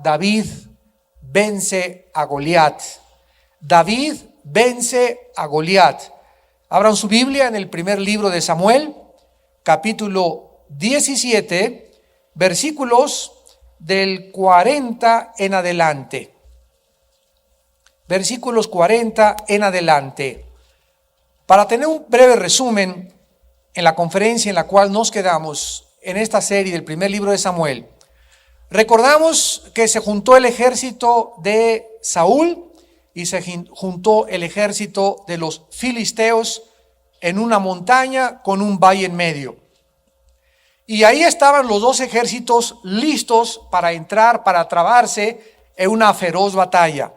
David vence a Goliat. David vence a Goliat. Abran su Biblia en el primer libro de Samuel, capítulo 17, versículos del 40 en adelante. Versículos 40 en adelante. Para tener un breve resumen en la conferencia en la cual nos quedamos en esta serie del primer libro de Samuel, recordamos que se juntó el ejército de Saúl y se juntó el ejército de los filisteos en una montaña con un valle en medio. Y ahí estaban los dos ejércitos listos para entrar, para trabarse en una feroz batalla.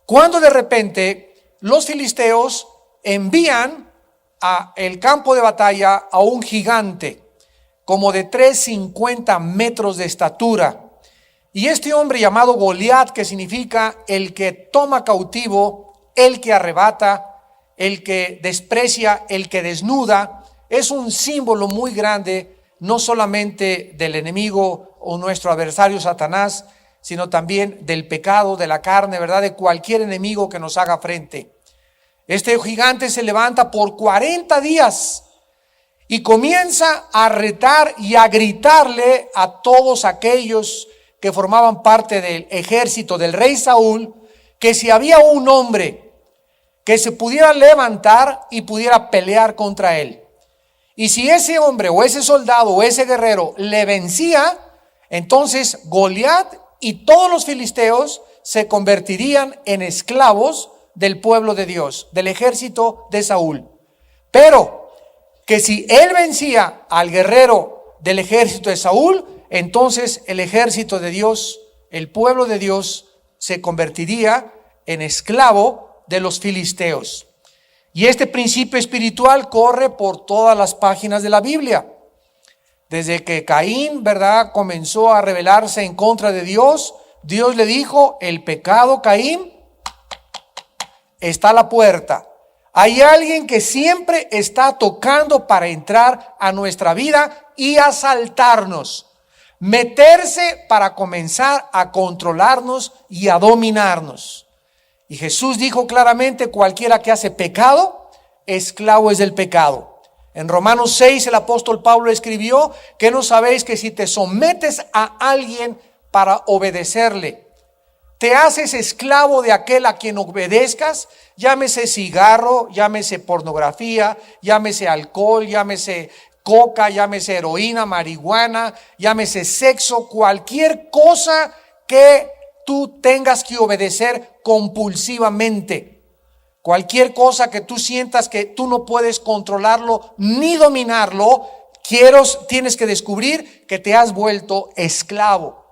Cuando de repente los filisteos envían a el campo de batalla a un gigante como de 350 metros de estatura. Y este hombre llamado Goliat, que significa el que toma cautivo, el que arrebata, el que desprecia, el que desnuda, es un símbolo muy grande, no solamente del enemigo o nuestro adversario Satanás, sino también del pecado, de la carne, ¿verdad? De cualquier enemigo que nos haga frente. Este gigante se levanta por 40 días y comienza a retar y a gritarle a todos aquellos que formaban parte del ejército del rey Saúl, que si había un hombre que se pudiera levantar y pudiera pelear contra él. Y si ese hombre o ese soldado o ese guerrero le vencía, entonces Goliat y todos los filisteos se convertirían en esclavos del pueblo de Dios, del ejército de Saúl. Pero que si él vencía al guerrero del ejército de Saúl, entonces el ejército de Dios, el pueblo de Dios, se convertiría en esclavo de los filisteos. Y este principio espiritual corre por todas las páginas de la Biblia. Desde que Caín, ¿verdad?, comenzó a rebelarse en contra de Dios, Dios le dijo: el pecado, Caín, está a la puerta. Hay alguien que siempre está tocando para entrar a nuestra vida y asaltarnos, meterse para comenzar a controlarnos y a dominarnos. Y Jesús dijo claramente: cualquiera que hace pecado, esclavo es del pecado. En Romanos 6 el apóstol Pablo escribió que no sabéis que si te sometes a alguien para obedecerle, te haces esclavo de aquel a quien obedezcas, llámese cigarro, llámese pornografía, llámese alcohol, llámese coca, llámese heroína, marihuana, llámese sexo, cualquier cosa que tú tengas que obedecer compulsivamente. Cualquier cosa que tú sientas que tú no puedes controlarlo ni dominarlo, tienes que descubrir que te has vuelto esclavo.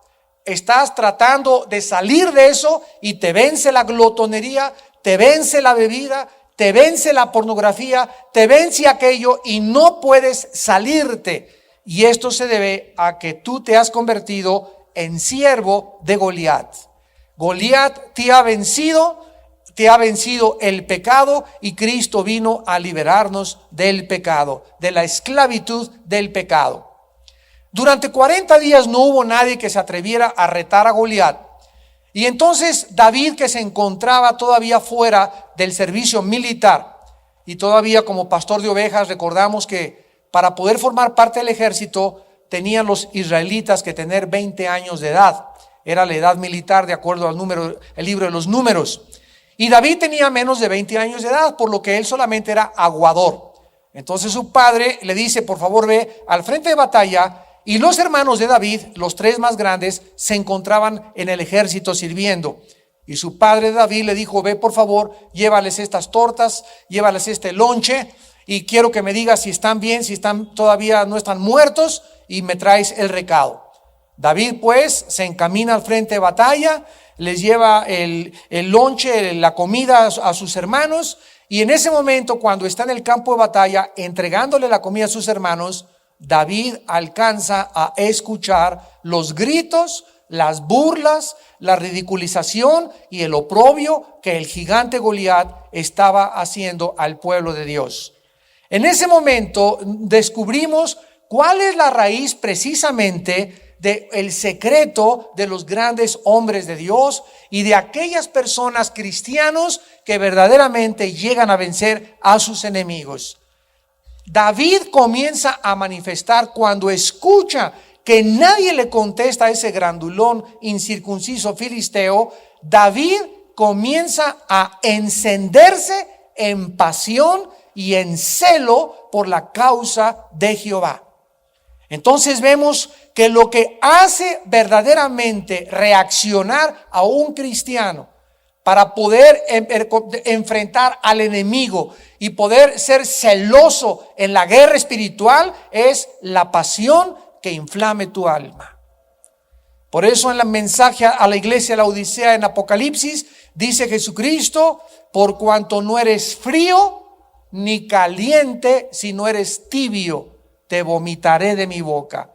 Estás tratando de salir de eso y te vence la glotonería, te vence la bebida, te vence la pornografía, te vence aquello y no puedes salirte. Y esto se debe a que tú te has convertido en siervo de Goliat. Goliat te ha vencido el pecado, y Cristo vino a liberarnos del pecado, de la esclavitud del pecado. Durante 40 días no hubo nadie que se atreviera a retar a Goliat. Y entonces David, que se encontraba todavía fuera del servicio militar, y todavía como pastor de ovejas, recordamos que para poder formar parte del ejército tenían los israelitas que tener 20 años de edad. Era la edad militar de acuerdo al el libro de los Números. Y David tenía menos de 20 años de edad, por lo que él solamente era aguador. Entonces su padre le dice: por favor, ve al frente de batalla. Y los hermanos de David, los 3 más grandes, se encontraban en el ejército sirviendo. Y su padre David le dijo: ve por favor, llévales estas tortas, llévales este lonche, y quiero que me digas si están bien, si están todavía no están muertos, y me traes el recado. David pues se encamina al frente de batalla, les lleva el lonche, la comida a sus hermanos, y en ese momento, cuando está en el campo de batalla entregándole la comida a sus hermanos, David alcanza a escuchar los gritos, las burlas, la ridiculización y el oprobio que el gigante Goliat estaba haciendo al pueblo de Dios. En ese momento descubrimos cuál es la raíz precisamente del secreto de los grandes hombres de Dios y de aquellas personas cristianos que verdaderamente llegan a vencer a sus enemigos. David comienza a manifestar cuando escucha que nadie le contesta a ese grandulón incircunciso filisteo. David comienza a encenderse en pasión y en celo por la causa de Jehová. Entonces vemos que lo que hace verdaderamente reaccionar a un cristiano para poder enfrentar al enemigo y poder ser celoso en la guerra espiritual es la pasión que inflame tu alma. Por eso en el mensaje a la iglesia de la Odisea en Apocalipsis dice Jesucristo: por cuanto no eres frío ni caliente, sino eres tibio, te vomitaré de mi boca.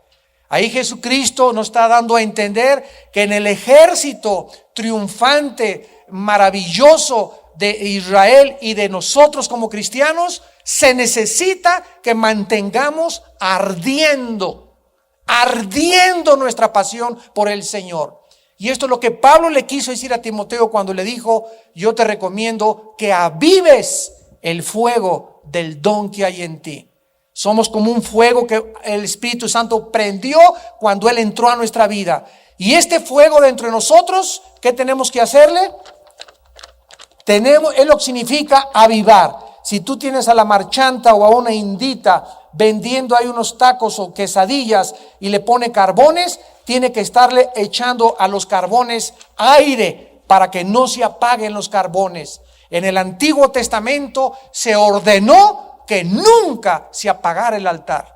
Ahí Jesucristo nos está dando a entender que en el ejército triunfante, maravilloso de Israel y de nosotros como cristianos, se necesita que mantengamos ardiendo nuestra pasión por el Señor. Y esto es lo que Pablo le quiso decir a Timoteo cuando le dijo: yo te recomiendo que avives el fuego del don que hay en ti. Somos como un fuego que el Espíritu Santo prendió cuando Él entró a nuestra vida. Y este fuego dentro de nosotros, ¿qué tenemos que hacerle? Es lo que significa avivar. Si tú tienes a la marchanta o a una indita vendiendo ahí unos tacos o quesadillas y le pone carbones, tiene que estarle echando a los carbones aire para que no se apaguen los carbones. En el Antiguo Testamento se ordenó que nunca se apagara el altar,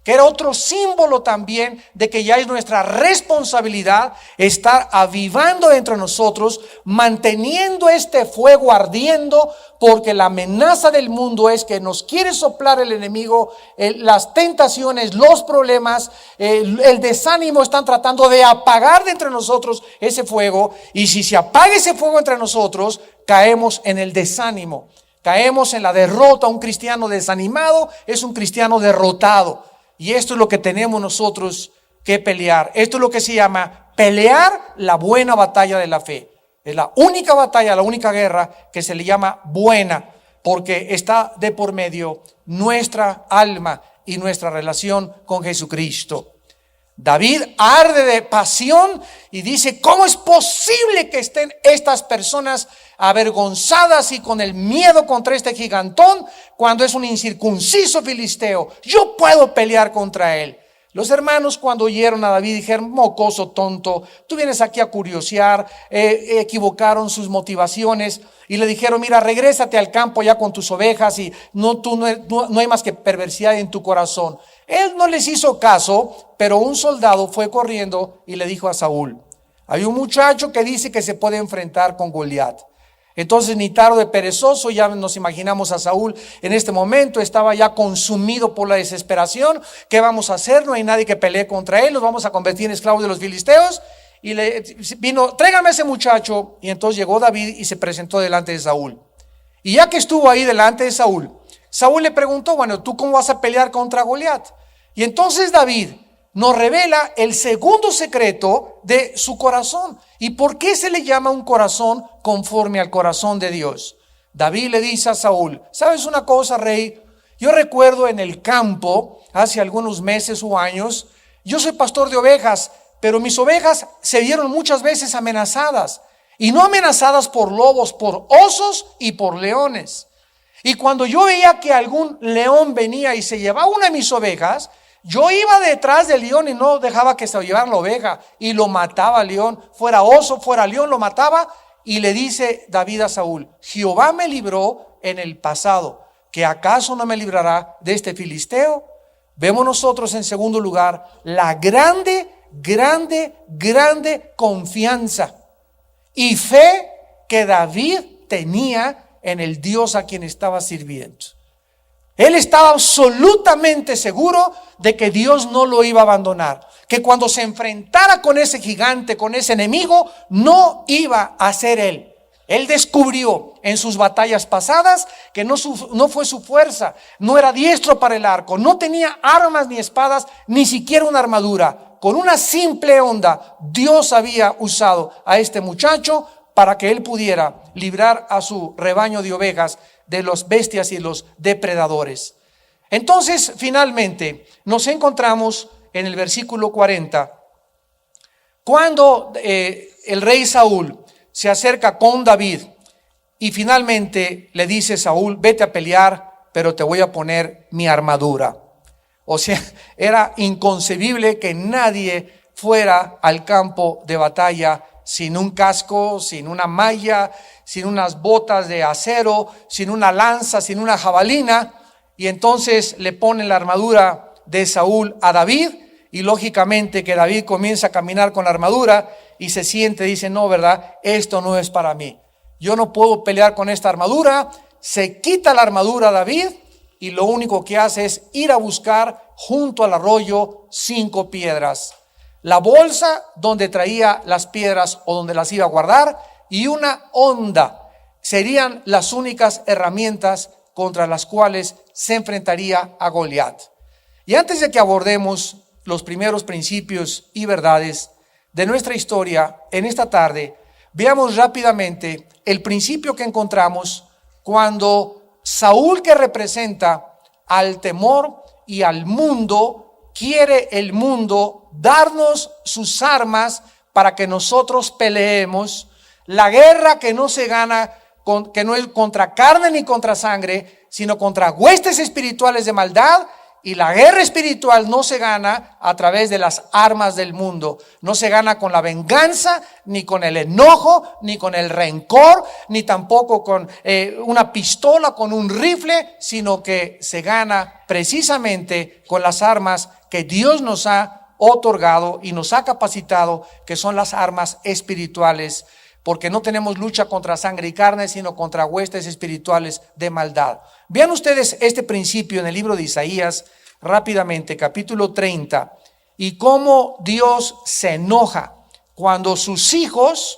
que era otro símbolo también de que ya es nuestra responsabilidad estar avivando entre nosotros, manteniendo este fuego ardiendo, porque la amenaza del mundo es que nos quiere soplar el enemigo, las tentaciones, los problemas, el desánimo están tratando de apagar de entre nosotros ese fuego, y si se apaga ese fuego entre nosotros, caemos en el desánimo. Caemos en la derrota. Un cristiano desanimado es un cristiano derrotado. Y esto es lo que tenemos nosotros que pelear. Esto es lo que se llama pelear la buena batalla de la fe. Es la única batalla, la única guerra que se le llama buena, porque está de por medio nuestra alma y nuestra relación con Jesucristo. David arde de pasión y dice: ¿cómo es posible que estén estas personas avergonzadas y con el miedo contra este gigantón cuando es un incircunciso filisteo? Yo puedo pelear contra él. Los hermanos, cuando oyeron a David, dijeron: mocoso tonto, tú vienes aquí a curiosear. Equivocaron sus motivaciones y le dijeron: mira, regrésate al campo ya con tus ovejas y no hay más que perversidad en tu corazón. Él no les hizo caso, pero un soldado fue corriendo y le dijo a Saúl: hay un muchacho que dice que se puede enfrentar con Goliat. Entonces, ni tarde perezoso, ya nos imaginamos a Saúl en este momento, estaba ya consumido por la desesperación. ¿Qué vamos a hacer? No hay nadie que pelee contra él, nos vamos a convertir en esclavos de los filisteos. Y le vino: tráigame a ese muchacho. Y entonces llegó David y se presentó delante de Saúl. Y ya que estuvo ahí delante de Saúl, Saúl le preguntó: bueno, ¿tú cómo vas a pelear contra Goliat? Y entonces David nos revela el segundo secreto de su corazón. ¿Y por qué se le llama un corazón conforme al corazón de Dios? David le dice a Saúl: ¿sabes una cosa, rey? Yo recuerdo en el campo, hace algunos meses o años, yo soy pastor de ovejas, pero mis ovejas se vieron muchas veces amenazadas. Y no amenazadas por lobos, por osos y por leones. Y cuando yo veía que algún león venía y se llevaba una de mis ovejas, yo iba detrás del león y no dejaba que se llevara la oveja, y lo mataba al león, fuera oso, fuera león, lo mataba. Y le dice David a Saúl: Jehová me libró en el pasado, ¿que acaso no me librará de este filisteo? Vemos nosotros en segundo lugar la grande confianza y fe que David tenía en el Dios a quien estaba sirviendo. Él estaba absolutamente seguro de que Dios no lo iba a abandonar, que cuando se enfrentara con ese gigante, con ese enemigo, no iba a ser él. Él descubrió en sus batallas pasadas que no fue su fuerza, no era diestro para el arco, no tenía armas ni espadas, ni siquiera una armadura. con una simple onda, Dios había usado a este muchacho para que él pudiera librar a su rebaño de ovejas de los bestias y los depredadores. Entonces, finalmente, nos encontramos en el versículo 40, cuando el rey Saúl se acerca con David y finalmente le dice Saúl: vete a pelear, pero te voy a poner mi armadura. O sea, era inconcebible que nadie fuera al campo de batalla sin un casco, sin una malla, sin unas botas de acero, sin una lanza, sin una jabalina. Y entonces le ponen la armadura de Saúl a David, y lógicamente que David comienza a caminar con la armadura y se siente, dice: no, ¿verdad? Esto no es para mí. Yo no puedo pelear con esta armadura. Se quita la armadura David y lo único que hace es ir a buscar junto al arroyo 5 piedras, la bolsa donde traía las piedras o donde las iba a guardar, y una honda. Serían las únicas herramientas contra las cuales se enfrentaría a Goliat. Y antes de que abordemos los primeros principios y verdades de nuestra historia en esta tarde, veamos rápidamente el principio que encontramos cuando Saúl, que representa al temor y al mundo, quiere el mundo darnos sus armas para que nosotros peleemos la guerra que no se gana, que no es contra carne ni contra sangre, sino contra huestes espirituales de maldad. Y la guerra espiritual no se gana a través de las armas del mundo. No se gana con la venganza, ni con el enojo, ni con el rencor, ni tampoco con una pistola, con un rifle, sino que se gana precisamente con las armas que Dios nos ha otorgado y nos ha capacitado, que son las armas espirituales, porque no tenemos lucha contra sangre y carne, sino contra huestes espirituales de maldad. Vean ustedes este principio en el libro de Isaías, rápidamente, capítulo 30, y cómo Dios se enoja cuando sus hijos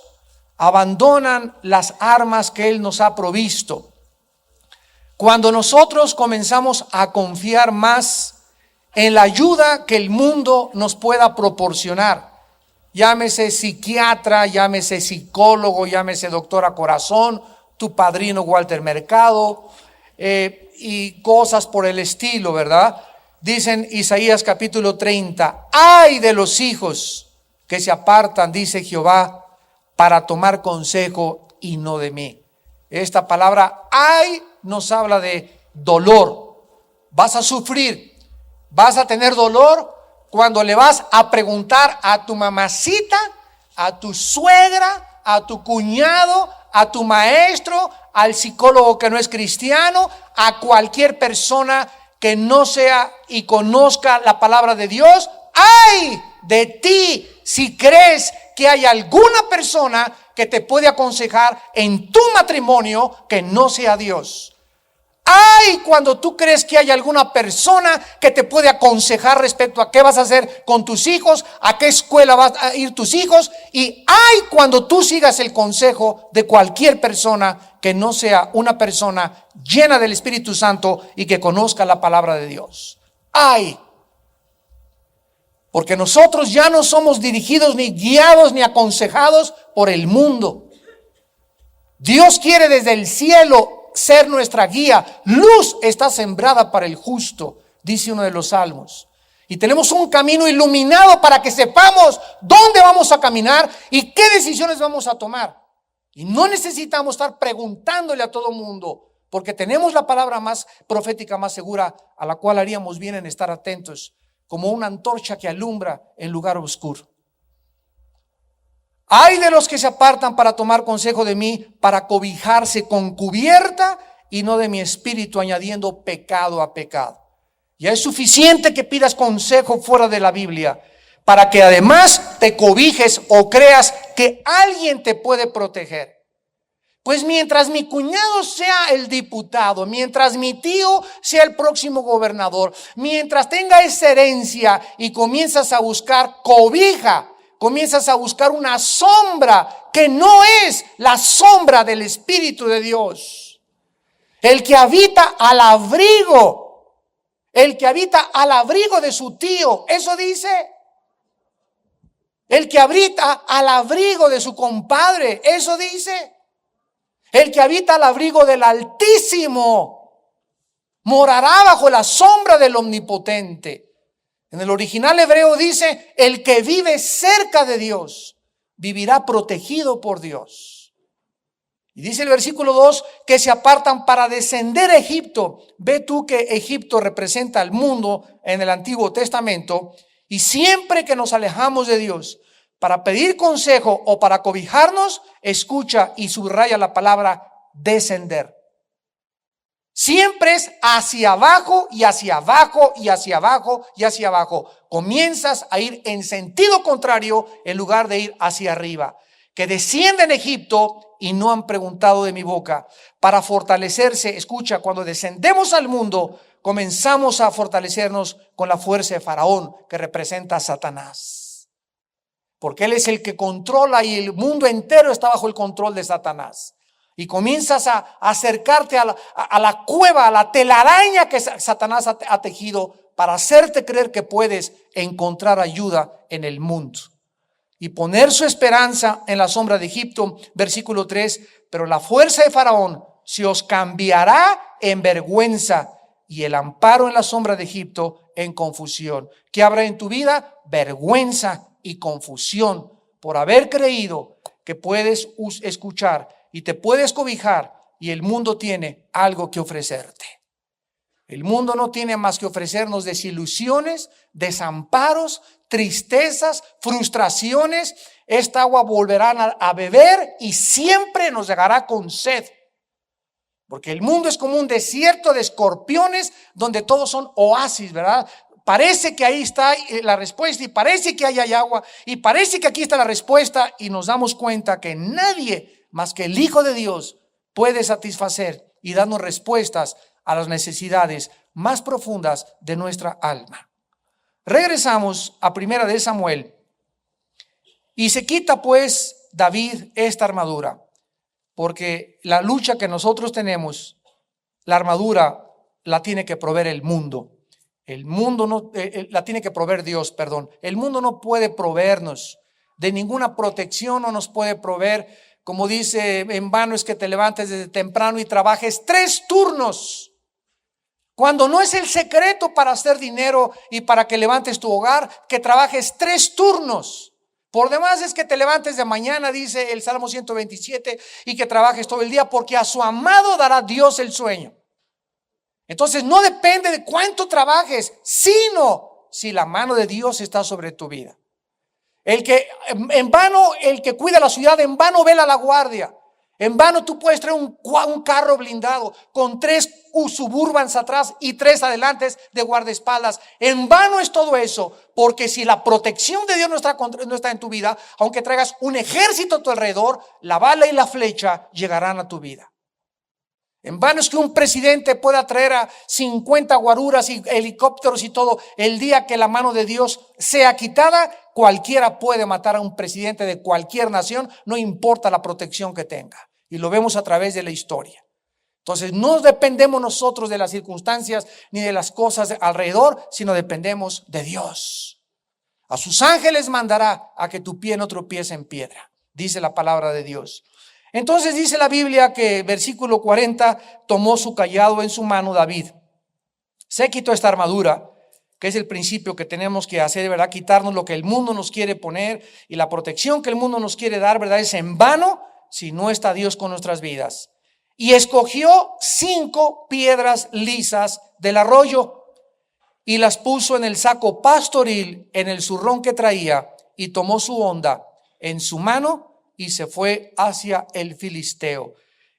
abandonan las armas que Él nos ha provisto. Cuando nosotros comenzamos a confiar más en la ayuda que el mundo nos pueda proporcionar, llámese psiquiatra, llámese psicólogo, llámese doctora Corazón, tu padrino Walter Mercado, y cosas por el estilo, ¿verdad? Dicen Isaías capítulo 30, ay de los hijos que se apartan, dice Jehová, para tomar consejo y no de mí. Esta palabra ay nos habla de dolor. Vas a sufrir, vas a tener dolor cuando le vas a preguntar a tu mamacita, a tu suegra, a tu cuñado, a tu maestro, al psicólogo que no es cristiano, a cualquier persona que no sea y conozca la palabra de Dios. ¡Ay de ti si crees que hay alguna persona que te puede aconsejar en tu matrimonio que no sea Dios! ¡Ay cuando tú crees que hay alguna persona que te puede aconsejar respecto a qué vas a hacer con tus hijos, a qué escuela vas a ir tus hijos! Y ¡ay cuando tú sigas el consejo de cualquier persona que no sea una persona llena del Espíritu Santo y que conozca la palabra de Dios! ¡Ay! Porque nosotros ya no somos dirigidos, ni guiados, ni aconsejados por el mundo. Dios quiere desde el cielo ser nuestra guía. Luz está sembrada para el justo, dice uno de los salmos. Y tenemos un camino iluminado para que sepamos dónde vamos a caminar y qué decisiones vamos a tomar. Y no necesitamos estar preguntándole a todo mundo, porque tenemos la palabra más profética, más segura, a la cual haríamos bien en estar atentos, como una antorcha que alumbra en lugar oscuro. Ay de los que se apartan para tomar consejo de mí, para cobijarse con cubierta y no de mi espíritu, añadiendo pecado a pecado. Ya es suficiente que pidas consejo fuera de la Biblia para que además te cobijes o creas que alguien te puede proteger. Pues mientras mi cuñado sea el diputado, mientras mi tío sea el próximo gobernador, mientras tenga esa herencia y comienzas a buscar cobija, comienzas a buscar una sombra que no es la sombra del Espíritu de Dios. El que habita al abrigo de su tío, eso dice. El que habita al abrigo de su compadre, eso dice. El que habita al abrigo del Altísimo morará bajo la sombra del Omnipotente. En el original hebreo dice, el que vive cerca de Dios vivirá protegido por Dios. Y dice el versículo 2 que se apartan para descender a Egipto. Ve tú que Egipto representa al mundo en el Antiguo Testamento. Y siempre que nos alejamos de Dios para pedir consejo o para cobijarnos, escucha y subraya la palabra descender. Siempre es hacia abajo y hacia abajo y hacia abajo y hacia abajo. Comienzas a ir en sentido contrario en lugar de ir hacia arriba. Que descienden a Egipto y no han preguntado de mi boca. Para fortalecerse, escucha, cuando descendemos al mundo, comenzamos a fortalecernos con la fuerza de Faraón, que representa a Satanás. Porque él es el que controla y el mundo entero está bajo el control de Satanás. Y comienzas a acercarte a la cueva, a la telaraña que Satanás ha tejido para hacerte creer que puedes encontrar ayuda en el mundo. Y poner su esperanza en la sombra de Egipto, versículo 3, pero la fuerza de Faraón se os cambiará en vergüenza y el amparo en la sombra de Egipto en confusión. ¿Qué habrá en tu vida? Vergüenza y confusión por haber creído que puedes escuchar y te puedes cobijar y el mundo tiene algo que ofrecerte. El mundo no tiene más que ofrecernos desilusiones, desamparos, tristezas, frustraciones. Esta agua volverán a beber y siempre nos llegará con sed. Porque el mundo es como un desierto de escorpiones donde todos son oasis, ¿verdad? Parece que ahí está la respuesta y parece que ahí hay agua y parece que aquí está la respuesta y nos damos cuenta que nadie más que el Hijo de Dios puede satisfacer y darnos respuestas a las necesidades más profundas de nuestra alma. Regresamos a 1 de Samuel y se quita pues David esta armadura, porque la lucha que nosotros tenemos, la armadura la tiene que proveer el mundo. El mundo no, la tiene que proveer Dios, perdón. El mundo no puede proveernos de ninguna protección, no nos puede proveer. Como dice, en vano es que te levantes desde temprano y trabajes 3 turnos. Cuando no es el secreto para hacer dinero y para que levantes tu hogar, que trabajes 3 turnos. Por demás es que te levantes de mañana, dice el Salmo 127, y que trabajes todo el día, porque a su amado dará Dios el sueño. Entonces no depende de cuánto trabajes, sino si la mano de Dios está sobre tu vida. El que cuida la ciudad, en vano vela la guardia. En vano tú puedes traer un carro blindado con 3 Suburbans atrás y 3 adelante de guardaespaldas. En vano es todo eso, porque si la protección de Dios no está en tu vida, aunque traigas un ejército a tu alrededor, la bala y la flecha llegarán a tu vida. En vano es que un presidente pueda traer a 50 guaruras y helicópteros y todo. El día que la mano de Dios sea quitada, cualquiera puede matar a un presidente de cualquier nación, no importa la protección que tenga. Y lo vemos a través de la historia. Entonces no dependemos nosotros de las circunstancias ni de las cosas alrededor, sino dependemos de Dios. A sus ángeles mandará a que tu pie no tropiece en piedra, dice la palabra de Dios. Entonces dice la Biblia que versículo 40, tomó su cayado en su mano David. Se quitó esta armadura, que es el principio que tenemos que hacer, ¿verdad? Quitarnos lo que el mundo nos quiere poner y la protección que el mundo nos quiere dar, ¿verdad? Es en vano si no está Dios con nuestras vidas. Y escogió 5 piedras lisas del arroyo y las puso en el saco pastoril, en el zurrón que traía, y tomó su honda en su mano y se fue hacia el filisteo.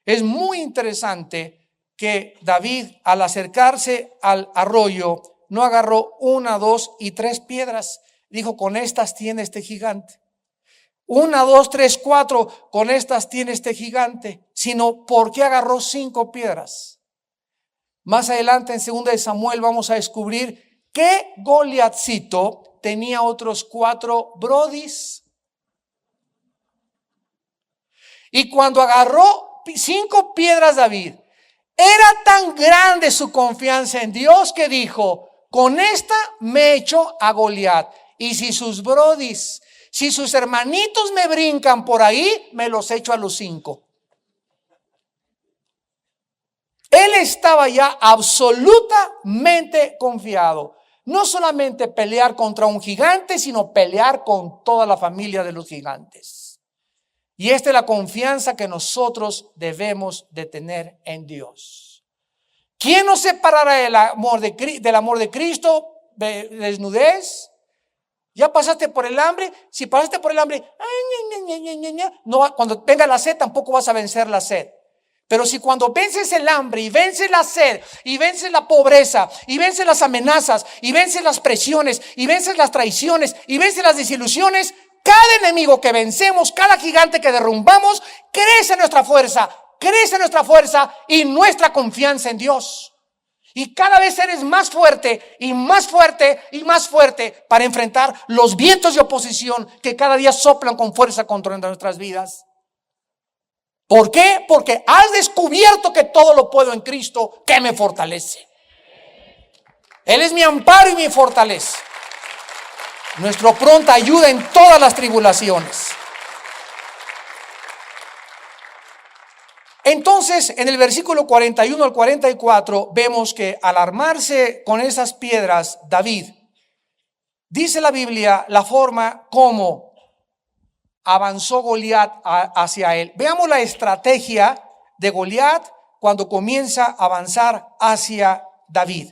Es muy interesante que David, al acercarse al arroyo, no agarró 1, 2 y 3 piedras. Dijo, con estas tiene este gigante. 1, 2, 3, 4, con estas tiene este gigante. Sino, ¿por qué agarró 5 piedras? Más adelante en 2 de Samuel vamos a descubrir que Goliatcito tenía otros 4 brodis. Y cuando agarró 5 piedras David, era tan grande su confianza en Dios que dijo, con esta me echo a Goliat. Y si sus brodis, Si sus hermanitos me brincan por ahí, me los echo a los 5. Él estaba ya absolutamente confiado. No solamente pelear contra un gigante, sino pelear con toda la familia de los gigantes. Y esta es la confianza que nosotros debemos de tener en Dios. ¿Quién nos separará del amor de Cristo? ¿Desnudez? ¿Ya pasaste por el hambre? Si pasaste por el hambre, no, cuando venga la sed tampoco vas a vencer la sed. Pero si cuando vences el hambre y vences la sed y vences la pobreza y vences las amenazas y vences las presiones y vences las traiciones y vences las desilusiones, cada enemigo que vencemos, cada gigante que derrumbamos, crece nuestra fuerza y nuestra confianza en Dios. Y cada vez eres más fuerte y más fuerte y más fuerte para enfrentar los vientos de oposición que cada día soplan con fuerza contra nuestras vidas. ¿Por qué? Porque has descubierto que todo lo puedo en Cristo que me fortalece. Él es mi amparo y mi fortaleza. Nuestro pronta ayuda en todas las tribulaciones. Entonces, en el versículo 41 al 44, vemos que al armarse con esas piedras, David, dice la Biblia, la forma como avanzó Goliat hacia él. Veamos la estrategia de Goliat cuando comienza a avanzar hacia David.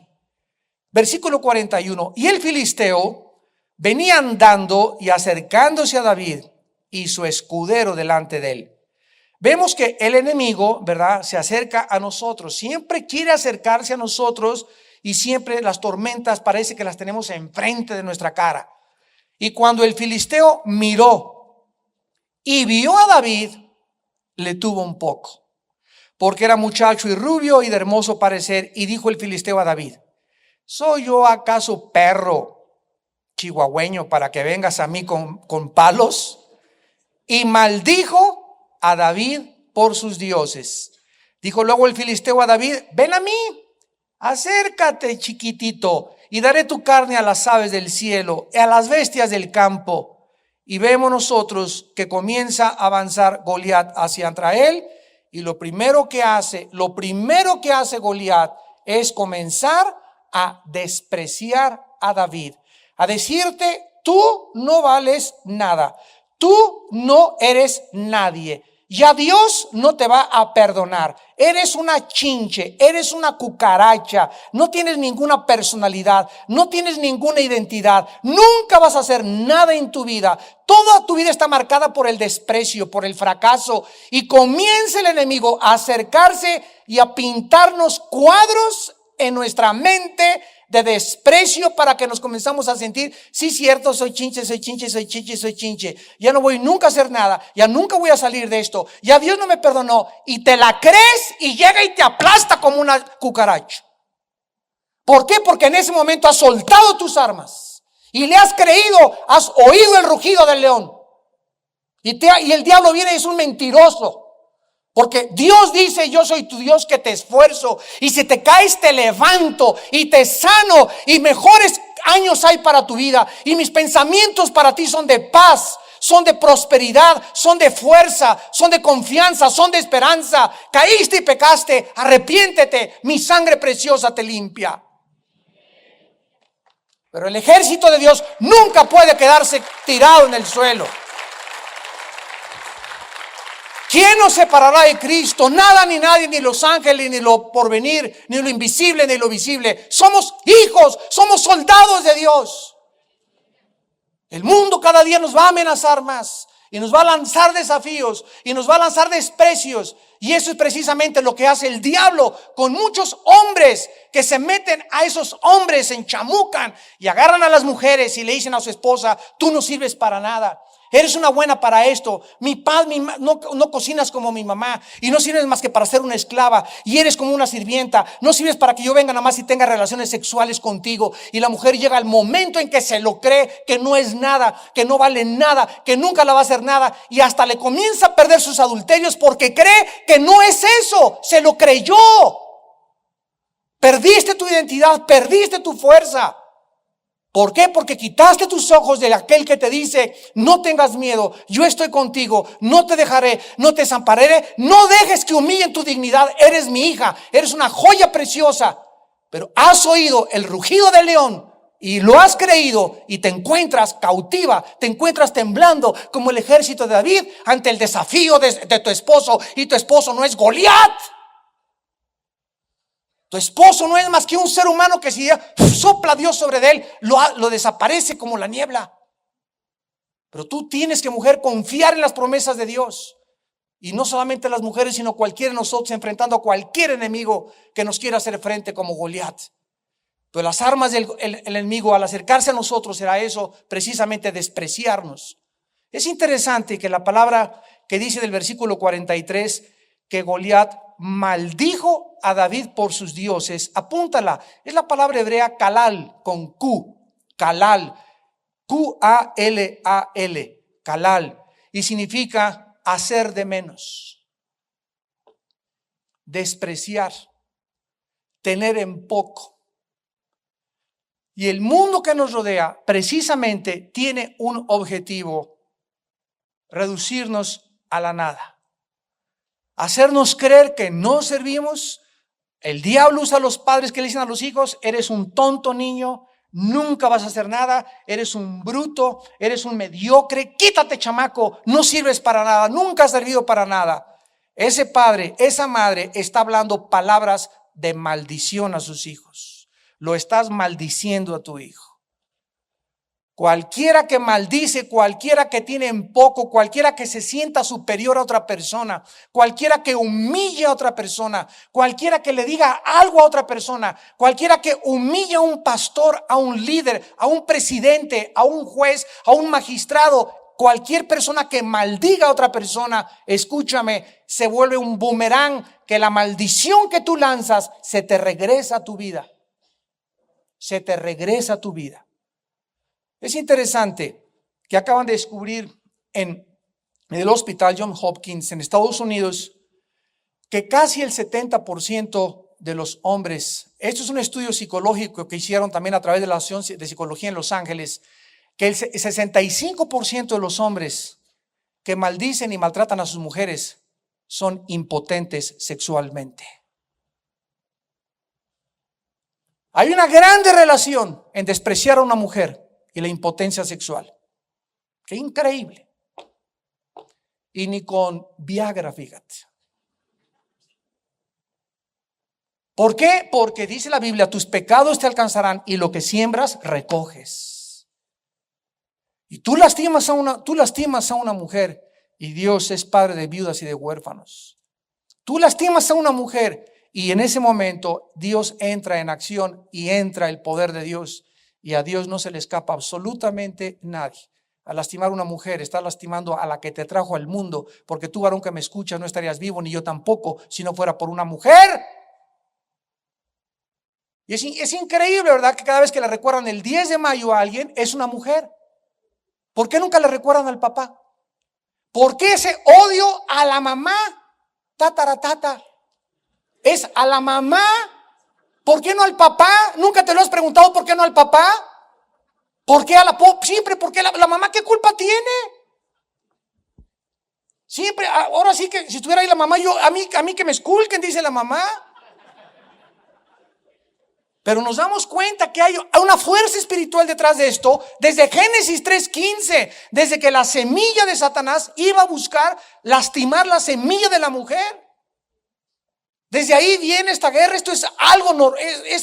Versículo 41. Y el filisteo venía andando y acercándose a David y su escudero delante de él. Vemos que el enemigo, ¿verdad?, se acerca a nosotros. Siempre quiere acercarse a nosotros y siempre las tormentas parece que las tenemos enfrente de nuestra cara. Y cuando el filisteo miró y vio a David, le tuvo un poco, porque era muchacho y rubio y de hermoso parecer. Y dijo el filisteo a David: ¿soy yo acaso perro chihuahueño para que vengas a mí con palos? Y maldijo a David por sus dioses. Dijo luego el filisteo a David: ven a mí, acércate, chiquitito, y daré tu carne a las aves del cielo y a las bestias del campo. Y vemos nosotros que comienza a avanzar Goliat hacia él, y lo primero que hace Goliat es comenzar a despreciar a David, a decirte: tú no vales nada, tú no eres nadie, ya Dios no te va a perdonar, eres una chinche, eres una cucaracha, no tienes ninguna personalidad, no tienes ninguna identidad, nunca vas a hacer nada en tu vida, toda tu vida está marcada por el desprecio, por el fracaso. Y comienza el enemigo a acercarse y a pintarnos cuadros en nuestra mente de desprecio para que nos comenzamos a sentir: sí, cierto, soy chinche, ya no voy nunca a hacer nada, ya nunca voy a salir de esto, ya Dios no me perdonó. Y te la crees y llega y te aplasta como una cucaracha. ¿Por qué? Porque en ese momento has soltado tus armas y le has creído, has oído el rugido del león. Y el diablo viene y es un mentiroso. Porque Dios dice: yo soy tu Dios que te esfuerzo, y si te caes te levanto y te sano, y mejores años hay para tu vida, y mis pensamientos para ti son de paz, son de prosperidad, son de fuerza, son de confianza, son de esperanza. Caíste y pecaste, arrepiéntete, mi sangre preciosa te limpia. Pero el ejército de Dios nunca puede quedarse tirado en el suelo. ¿Quién nos separará de Cristo? Nada ni nadie, ni los ángeles, ni lo porvenir, ni lo invisible, ni lo visible. Somos hijos, somos soldados de Dios. El mundo cada día nos va a amenazar más, y nos va a lanzar desafíos, y nos va a lanzar desprecios. Y eso es precisamente lo que hace el diablo con muchos hombres que se meten a esos hombres, se enchamucan y agarran a las mujeres y le dicen a su esposa: tú no sirves para nada. Eres una buena para esto. No cocinas como mi mamá, y no sirves más que para ser una esclava, y eres como una sirvienta. No sirves para que yo venga nada más y tenga relaciones sexuales contigo. Y la mujer llega al momento en que se lo cree, que no es nada, que no vale nada, que nunca la va a hacer nada, y hasta le comienza a perder sus adulterios porque cree que no es eso. Se lo creyó. Perdiste tu identidad, perdiste tu fuerza. ¿Por qué? Porque quitaste tus ojos de aquel que te dice, no tengas miedo, yo estoy contigo, no te dejaré, no te desampararé, no dejes que humillen tu dignidad, eres mi hija, eres una joya preciosa. Pero has oído el rugido del león y lo has creído y te encuentras cautiva, te encuentras temblando como el ejército de David ante el desafío de tu esposo, y tu esposo no es Goliat. Tu esposo no es más que un ser humano que si sopla Dios sobre él, lo desaparece como la niebla. Pero tú tienes que, mujer, confiar en las promesas de Dios. Y no solamente las mujeres, sino cualquiera de nosotros enfrentando a cualquier enemigo que nos quiera hacer frente como Goliat. Pero las armas del enemigo al acercarse a nosotros será eso, precisamente despreciarnos. Es interesante que la palabra que dice del versículo 43 que Goliat maldijo a David por sus dioses, apúntala, es la palabra hebrea kalal con Q, kalal, Q-A-L-A-L, kalal, y significa hacer de menos, despreciar, tener en poco. Y el mundo que nos rodea precisamente tiene un objetivo: reducirnos a la nada. Hacernos creer que no servimos. El diablo usa a los padres que le dicen a los hijos: eres un tonto niño, nunca vas a hacer nada, eres un bruto, eres un mediocre, quítate chamaco, no sirves para nada, nunca has servido para nada. Ese padre, esa madre está hablando palabras de maldición a sus hijos. Lo estás maldiciendo a tu hijo. Cualquiera que maldice, cualquiera que tiene en poco, cualquiera que se sienta superior a otra persona, cualquiera que humille a otra persona, cualquiera que le diga algo a otra persona, cualquiera que humille a un pastor, a un líder, a un presidente, a un juez, a un magistrado, cualquier persona que maldiga a otra persona, escúchame, se vuelve un boomerang, que la maldición que tú lanzas se te regresa a tu vida. Se te regresa a tu vida. Es interesante que acaban de descubrir en el hospital John Hopkins en Estados Unidos que casi el 70% de los hombres, esto es un estudio psicológico que hicieron también a través de la Asociación de Psicología en Los Ángeles, que el 65% de los hombres que maldicen y maltratan a sus mujeres son impotentes sexualmente. Hay una grande relación en despreciar a una mujer y la impotencia sexual. Qué increíble. Y ni con Viagra, fíjate. ¿Por qué? Porque dice la Biblia: tus pecados te alcanzarán y lo que siembras recoges. Y tú lastimas a una mujer, y Dios es padre de viudas y de huérfanos. Tú lastimas a una mujer y en ese momento Dios entra en acción y entra el poder de Dios. Y a Dios no se le escapa absolutamente nadie. Al lastimar a una mujer, estás lastimando a la que te trajo al mundo, porque tú, varón que me escuchas, no estarías vivo, ni yo tampoco, si no fuera por una mujer. Y es increíble, ¿verdad?, que cada vez que le recuerdan el 10 de mayo a alguien, es una mujer. ¿Por qué nunca le recuerdan al papá? ¿Por qué ese odio a la mamá? Tataratata. Es a la mamá. ¿Por qué no al papá? ¿Nunca te lo has preguntado por qué no al papá? ¿Por qué a la siempre? ¿Por qué la mamá qué culpa tiene? Siempre, ahora sí que si estuviera ahí la mamá, a mí que me esculquen, dice la mamá. Pero nos damos cuenta que hay una fuerza espiritual detrás de esto, desde Génesis 3:15, desde que la semilla de Satanás iba a buscar lastimar la semilla de la mujer. Desde ahí viene esta guerra. Esto es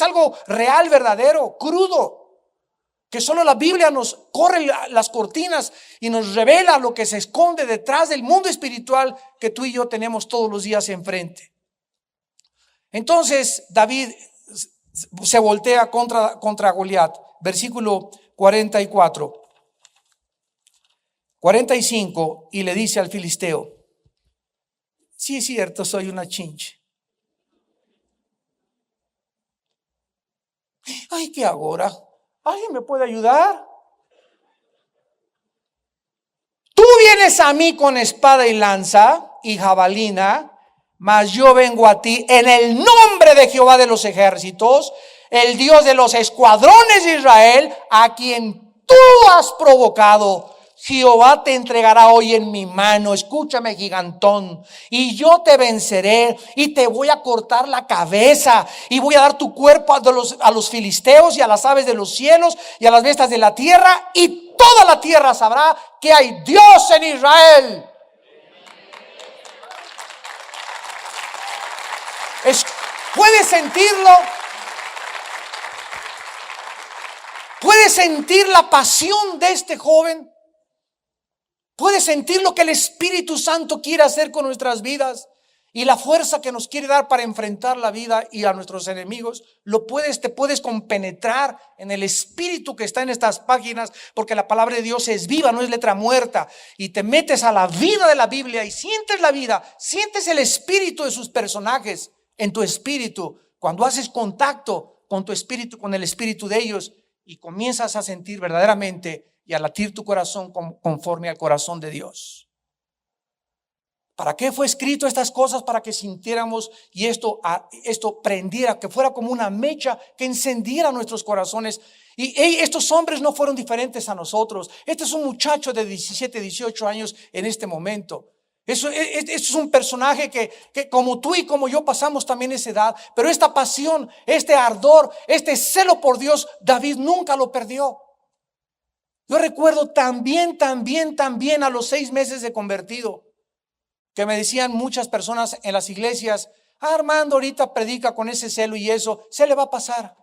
algo real, verdadero, crudo, que solo la Biblia nos corre las cortinas y nos revela lo que se esconde detrás del mundo espiritual que tú y yo tenemos todos los días enfrente. Entonces David se voltea contra Goliat. Versículo 44, 45, y le dice al filisteo: sí, es cierto, soy una chinche. Ay, ¿qué hago ahora? ¿Alguien me puede ayudar? Tú vienes a mí con espada y lanza y jabalina, mas yo vengo a ti en el nombre de Jehová de los ejércitos, el Dios de los escuadrones de Israel, a quien tú has provocado. Jehová te entregará hoy en mi mano, escúchame, gigantón, y yo te venceré y te voy a cortar la cabeza y voy a dar tu cuerpo a los filisteos y a las aves de los cielos y a las bestias de la tierra, y toda la tierra sabrá que hay Dios en Israel. ¿Puedes sentirlo? ¿Puedes sentir la pasión de este joven? ¿Puedes sentir lo que el Espíritu Santo quiere hacer con nuestras vidas? Y la fuerza que nos quiere dar para enfrentar la vida y a nuestros enemigos. Te puedes compenetrar en el Espíritu que está en estas páginas, porque la palabra de Dios es viva, no es letra muerta. Y te metes a la vida de la Biblia y sientes la vida, sientes el espíritu de sus personajes en tu espíritu. Cuando haces contacto con tu espíritu, con el espíritu de ellos, y comienzas a sentir verdaderamente y a latir tu corazón conforme al corazón de Dios. ¿Para qué fue escrito estas cosas? Para que sintiéramos y esto prendiera, que fuera como una mecha que encendiera nuestros corazones. Y estos hombres no fueron diferentes a nosotros. Este es un muchacho de 17, 18 años en este momento. Esto es un personaje que como tú y como yo pasamos también esa edad. Pero esta pasión, este ardor, este celo por Dios, David nunca lo perdió. Yo recuerdo también a los 6 meses de convertido, que me decían muchas personas en las iglesias: Armando ahorita predica con ese celo y eso, se le va a pasar.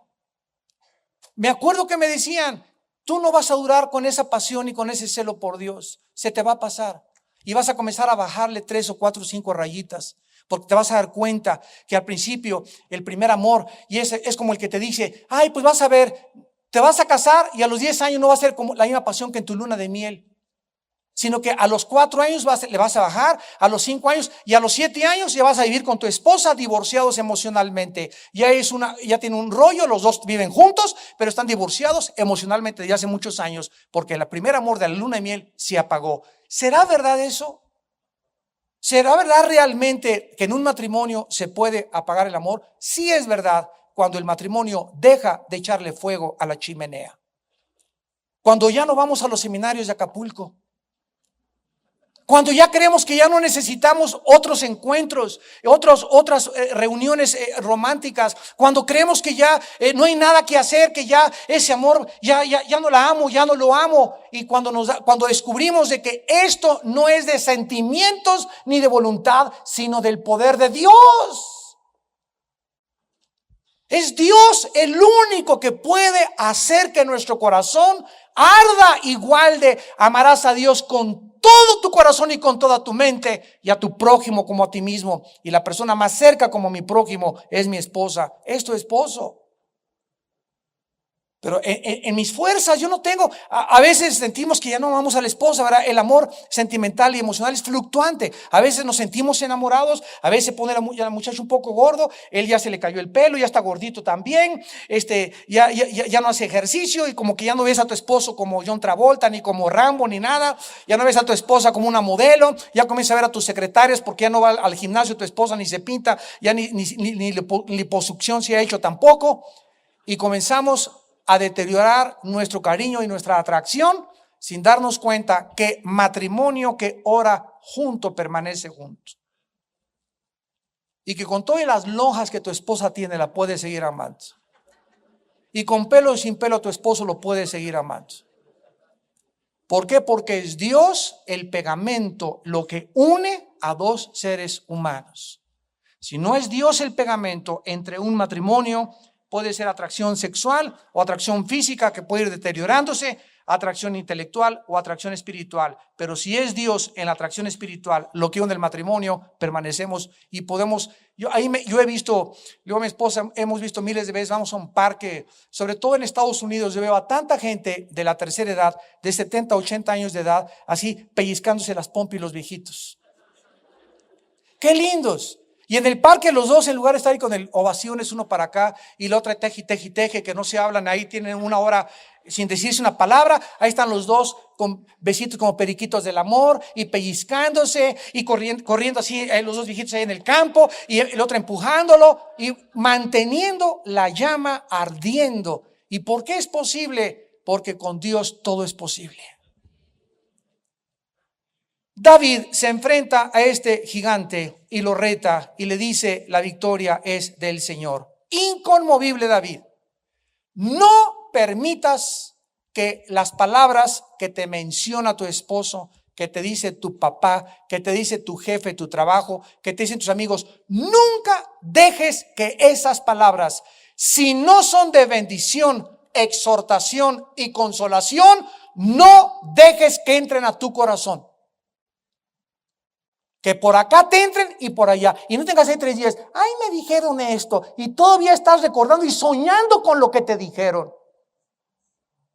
Me acuerdo que me decían: tú no vas a durar con esa pasión y con ese celo por Dios, se te va a pasar. Y vas a comenzar a bajarle 3 o 4 o 5 rayitas, porque te vas a dar cuenta que al principio el primer amor, y ese es como el que te dice: ay, pues vas a ver, te vas a casar y a los 10 años no va a ser como la misma pasión que en tu luna de miel, sino que a los 4 años le vas a bajar, a los 5 años y a los 7 años ya vas a vivir con tu esposa divorciados emocionalmente. Ya tienen un rollo, los dos viven juntos, pero están divorciados emocionalmente desde hace muchos años, porque el primer amor de la luna de miel se apagó. ¿Será verdad eso? ¿Será verdad realmente que en un matrimonio se puede apagar el amor? Sí es verdad, cuando el matrimonio deja de echarle fuego a la chimenea. Cuando ya no vamos a los seminarios de Acapulco. Cuando ya creemos que ya no necesitamos otros encuentros, otras reuniones románticas. Cuando creemos que ya no hay nada que hacer, que ya ese amor ya no la amo, ya no lo amo. Y cuando descubrimos de que esto no es de sentimientos ni de voluntad, sino del poder de Dios. Es Dios el único que puede hacer que nuestro corazón arda igual de amarás a Dios con todo tu corazón y con toda tu mente, y a tu prójimo como a ti mismo. Y la persona más cerca como mi prójimo es mi esposa, es tu esposo. Pero en mis fuerzas yo no tengo. A veces sentimos que ya no amamos a la esposa, ¿verdad? El amor sentimental y emocional es fluctuante. A veces nos sentimos enamorados, a veces se pone la muchacha un poco gordo, él ya se le cayó el pelo, ya está gordito también, ya no hace ejercicio, y como que ya no ves a tu esposo como John Travolta, ni como Rambo, ni nada. Ya no ves a tu esposa como una modelo, ya comienza a ver a tus secretarias porque ya no va al gimnasio tu esposa, ni se pinta, ya ni liposucción se ha hecho tampoco. Y comenzamos a deteriorar nuestro cariño y nuestra atracción sin darnos cuenta que matrimonio que ora junto permanece junto. Y que con todas las lonjas que tu esposa tiene la puedes seguir amando. Y con pelo y sin pelo tu esposo lo puede seguir amando. ¿Por qué? Porque es Dios el pegamento, lo que une a dos seres humanos. Si no es Dios el pegamento entre un matrimonio, puede ser atracción sexual o atracción física que puede ir deteriorándose, atracción intelectual o atracción espiritual. Pero si es Dios en la atracción espiritual, lo que une el matrimonio, permanecemos y podemos. Yo he visto, yo y mi esposa hemos visto miles de veces, vamos a un parque, sobre todo en Estados Unidos, yo veo a tanta gente de la tercera edad, de 70, 80 años de edad, así pellizcándose las pompis los viejitos. ¡Qué lindos! Y en el parque los dos, en lugar de estar ahí con el ovaciones uno para acá y la otra teje, que no se hablan, ahí tienen una hora sin decirse una palabra, ahí están los dos con besitos como periquitos del amor y pellizcándose y corriendo así, los dos viejitos ahí en el campo y el otro empujándolo y manteniendo la llama ardiendo. ¿Y por qué es posible? Porque con Dios todo es posible. David se enfrenta a este gigante y lo reta y le dice: la victoria es del Señor. Inconmovible David. No permitas que las palabras que te menciona tu esposo, que te dice tu papá, que te dice tu jefe, tu trabajo, que te dicen tus amigos, nunca dejes que esas palabras, si no son de bendición, exhortación y consolación, no dejes que entren a tu corazón. Que por acá te entren y por allá. Y no tengas ahí 3 días. Ay, me dijeron esto. Y todavía estás recordando y soñando con lo que te dijeron.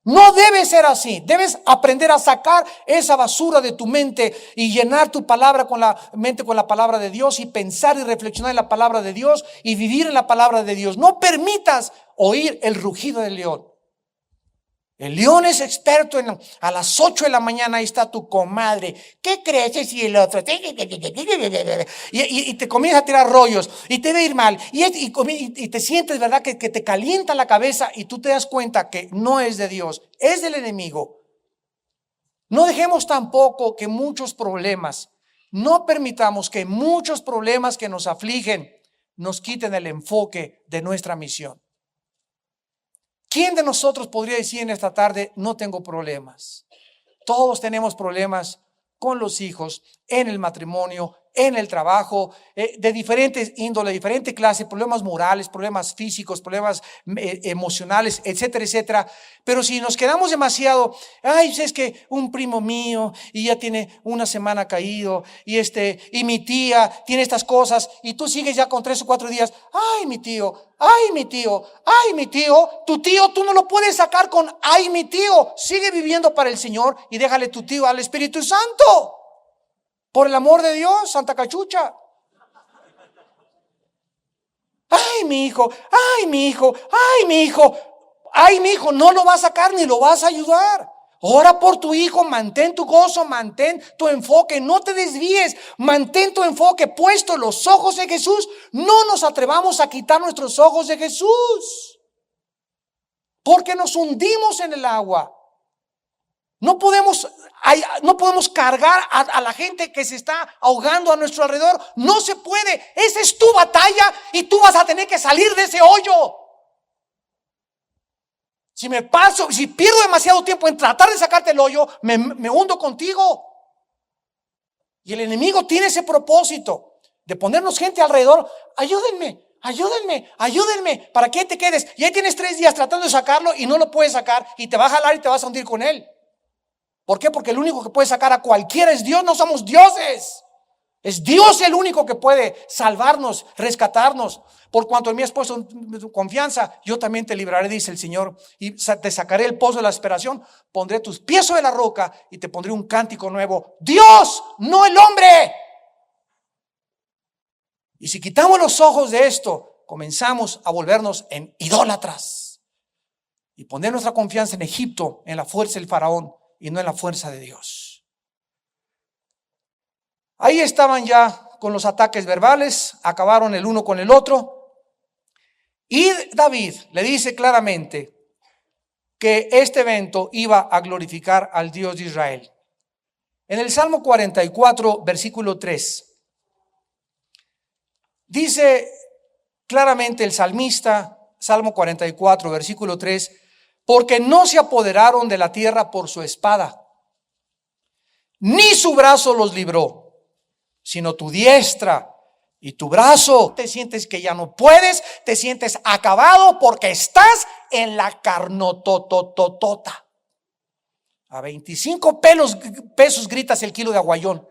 No debe ser así. Debes aprender a sacar esa basura de tu mente y llenar tu palabra con la mente con la palabra de Dios y pensar y reflexionar en la palabra de Dios y vivir en la palabra de Dios. No permitas oír el rugido del león. El león es experto a las 8 de la mañana, ahí está tu comadre. ¿Qué crees? Y el otro. Y te comienza a tirar rollos y te va a ir mal. Y te sientes, ¿verdad? Que te calienta la cabeza y tú te das cuenta que no es de Dios, es del enemigo. No dejemos tampoco que muchos problemas, no permitamos que muchos problemas que nos afligen nos quiten el enfoque de nuestra misión. ¿Quién de nosotros podría decir en esta tarde, no tengo problemas? Todos tenemos problemas con los hijos, en el matrimonio, en el trabajo, de diferentes índole, diferente clase, problemas morales, problemas físicos, problemas emocionales, etcétera, etcétera. Pero si nos quedamos demasiado, ay, es que un primo mío y ya tiene una semana caído y mi tía tiene estas cosas y tú sigues ya con 3 o 4 días, ay, mi tío, ay, mi tío, ay, mi tío, tu tío tú no lo puedes sacar con ay, mi tío, sigue viviendo para el Señor y déjale tu tío al Espíritu Santo. Por el amor de Dios, Santa Cachucha. Ay, mi hijo, ay, mi hijo, ay, mi hijo, ay, mi hijo, no lo vas a sacar ni lo vas a ayudar. Ora por tu hijo, mantén tu gozo, mantén tu enfoque, no te desvíes, mantén tu enfoque puesto los ojos en Jesús. No nos atrevamos a quitar nuestros ojos de Jesús, porque nos hundimos en el agua. No podemos cargar a la gente que se está ahogando a nuestro alrededor. No se puede. Esa es tu batalla y tú vas a tener que salir de ese hoyo. Si pierdo demasiado tiempo en tratar de sacarte el hoyo, me hundo contigo. Y el enemigo tiene ese propósito de ponernos gente alrededor. Ayúdenme, para que te quedes. Y ahí tienes 3 días tratando de sacarlo y no lo puedes sacar y te va a jalar y te vas a hundir con él. ¿Por qué? Porque el único que puede sacar a cualquiera es Dios. No somos dioses. Es Dios el único que puede salvarnos, rescatarnos. Por cuanto en mí has puesto tu confianza, yo también te libraré, dice el Señor, y te sacaré el pozo de la desesperación. Pondré tus pies sobre la roca y te pondré un cántico nuevo. Dios, no el hombre. Y si quitamos los ojos de esto, comenzamos a volvernos en idólatras y poner nuestra confianza en Egipto, en la fuerza del faraón y no en la fuerza de Dios. Ahí estaban ya con los ataques verbales, acabaron el uno con el otro. Y David le dice claramente que este evento iba a glorificar al Dios de Israel. En el Salmo 44, versículo 3, dice claramente el salmista, Salmo 44, versículo 3, porque no se apoderaron de la tierra por su espada, ni su brazo los libró, sino tu diestra y tu brazo. Te sientes que ya no puedes, te sientes acabado porque estás en la carnotototota. A 25 pesos gritas el kilo de aguayón.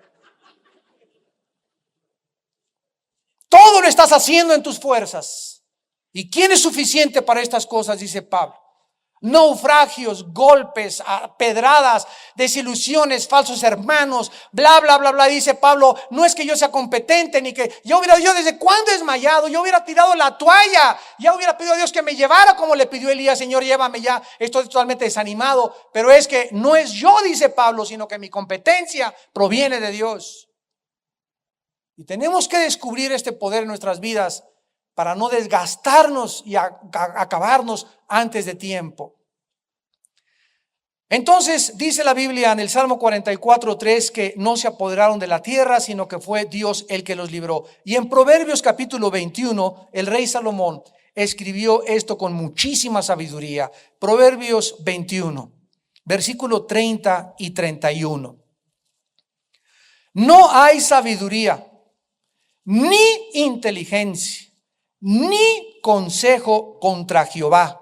Todo lo estás haciendo en tus fuerzas. ¿Y quién es suficiente para estas cosas? Dice Pablo. naufragios, golpes, pedradas, desilusiones, falsos hermanos, bla, bla, bla, bla. Dice Pablo, no es que yo sea competente, ni que yo desde cuándo he desmayado, yo hubiera tirado la toalla, ya hubiera pedido a Dios que me llevara como le pidió Elías, Señor, llévame ya, estoy totalmente desanimado. Pero es que no es yo, dice Pablo, sino que mi competencia proviene de Dios. Y tenemos que descubrir este poder en nuestras vidas para no desgastarnos y acabarnos antes de tiempo. Entonces dice la Biblia en el Salmo 44:3 que no se apoderaron de la tierra, sino que fue Dios el que los libró. Y en Proverbios capítulo 21, el rey Salomón escribió esto con muchísima sabiduría. Proverbios 21, versículo 30 y 31. No hay sabiduría, ni inteligencia, ni consejo contra Jehová.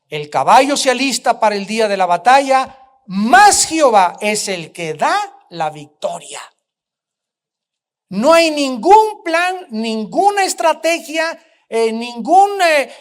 El caballo se alista para el día de la batalla, mas Jehová es el que da la victoria. No hay ningún plan, ninguna estrategia, ningún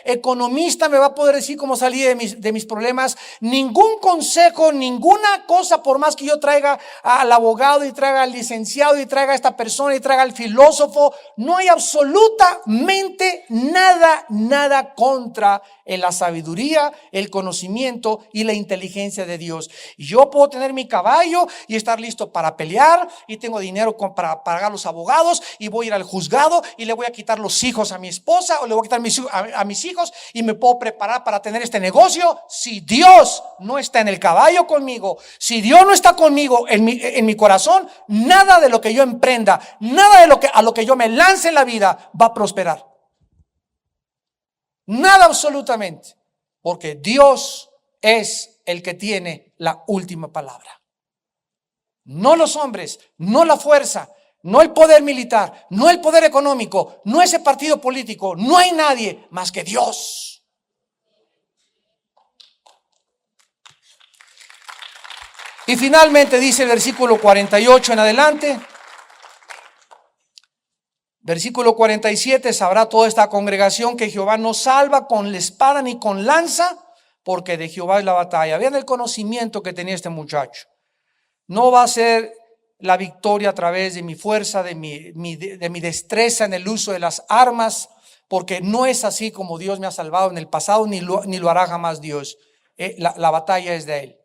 economista me va a poder decir cómo salir de mis problemas, ningún consejo, ninguna cosa, por más que yo traiga al abogado y traiga al licenciado y traiga a esta persona y traiga al filósofo, no hay absolutamente nada contra la sabiduría, el conocimiento y la inteligencia de Dios. Y yo puedo tener mi caballo y estar listo para pelear, y tengo dinero para pagar los abogados, y voy a ir al juzgado y le voy a quitar los hijos a mi esposa, o le voy a quitar a mis hijos, y me puedo preparar para tener este negocio. Si Dios no está en el caballo conmigo, si Dios no está conmigo en mi corazón, nada de lo que yo emprenda, nada de a lo que yo me lance en la vida va a prosperar. Nada absolutamente, porque Dios es el que tiene la última palabra. No los hombres, no la fuerza, no el poder militar, no el poder económico, no ese partido político, no hay nadie más que Dios. Y finalmente dice el versículo 48 en adelante. Versículo 47, sabrá toda esta congregación que Jehová no salva con la espada ni con lanza, porque de Jehová es la batalla. Vean el conocimiento que tenía este muchacho. No va a ser la victoria a través de mi fuerza, de mi destreza en el uso de las armas, porque no es así como Dios me ha salvado en el pasado, ni lo hará jamás Dios. La batalla es de Él.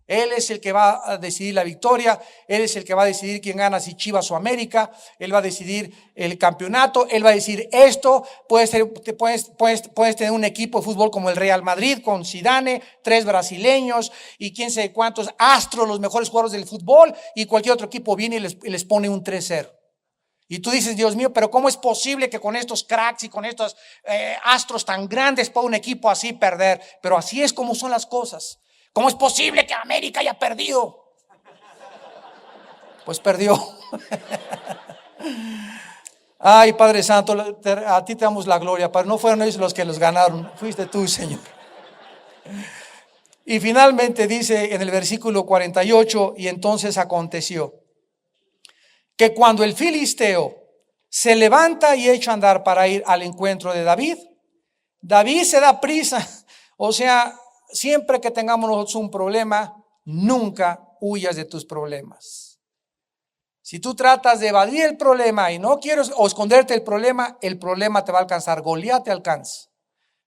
Él es el que va a decidir la victoria. Él es el que va a decidir quién gana, si Chivas o América. Él va a decidir el campeonato. Él va a decir esto. Puedes tener un equipo de fútbol como el Real Madrid con Zidane, 3 brasileños y quién sabe cuántos astros, los mejores jugadores del fútbol, y cualquier otro equipo viene y les pone un 3-0. Y tú dices, Dios mío, pero ¿cómo es posible que con estos cracks y con estos astros tan grandes pueda un equipo así perder? Pero así es como son las cosas. ¿Cómo es posible que América haya perdido? Pues perdió. Ay, Padre Santo, a ti te damos la gloria, Padre. No fueron ellos los que los ganaron, fuiste tú, Señor. Y finalmente dice en el versículo 48, y entonces aconteció que cuando el filisteo se levanta y echa a andar para ir al encuentro de David, David se da prisa. O sea, siempre que tengamos nosotros un problema, nunca huyas de tus problemas. Si tú tratas de evadir el problema y no quieres o esconderte el problema te va a alcanzar. Goliat te alcanza.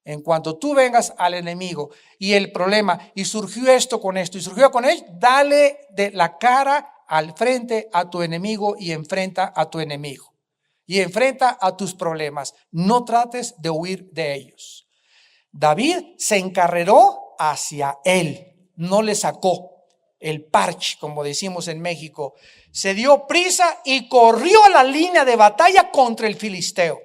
En cuanto tú vengas al enemigo y el problema, y surgió esto con esto, y surgió con él, dale de la cara al frente a tu enemigo y enfrenta a tu enemigo. Y enfrenta a tus problemas. No trates de huir de ellos. David se encarreró hacia él, no le sacó el parche, como decimos en México. Se dio prisa y corrió a la línea de batalla contra el filisteo.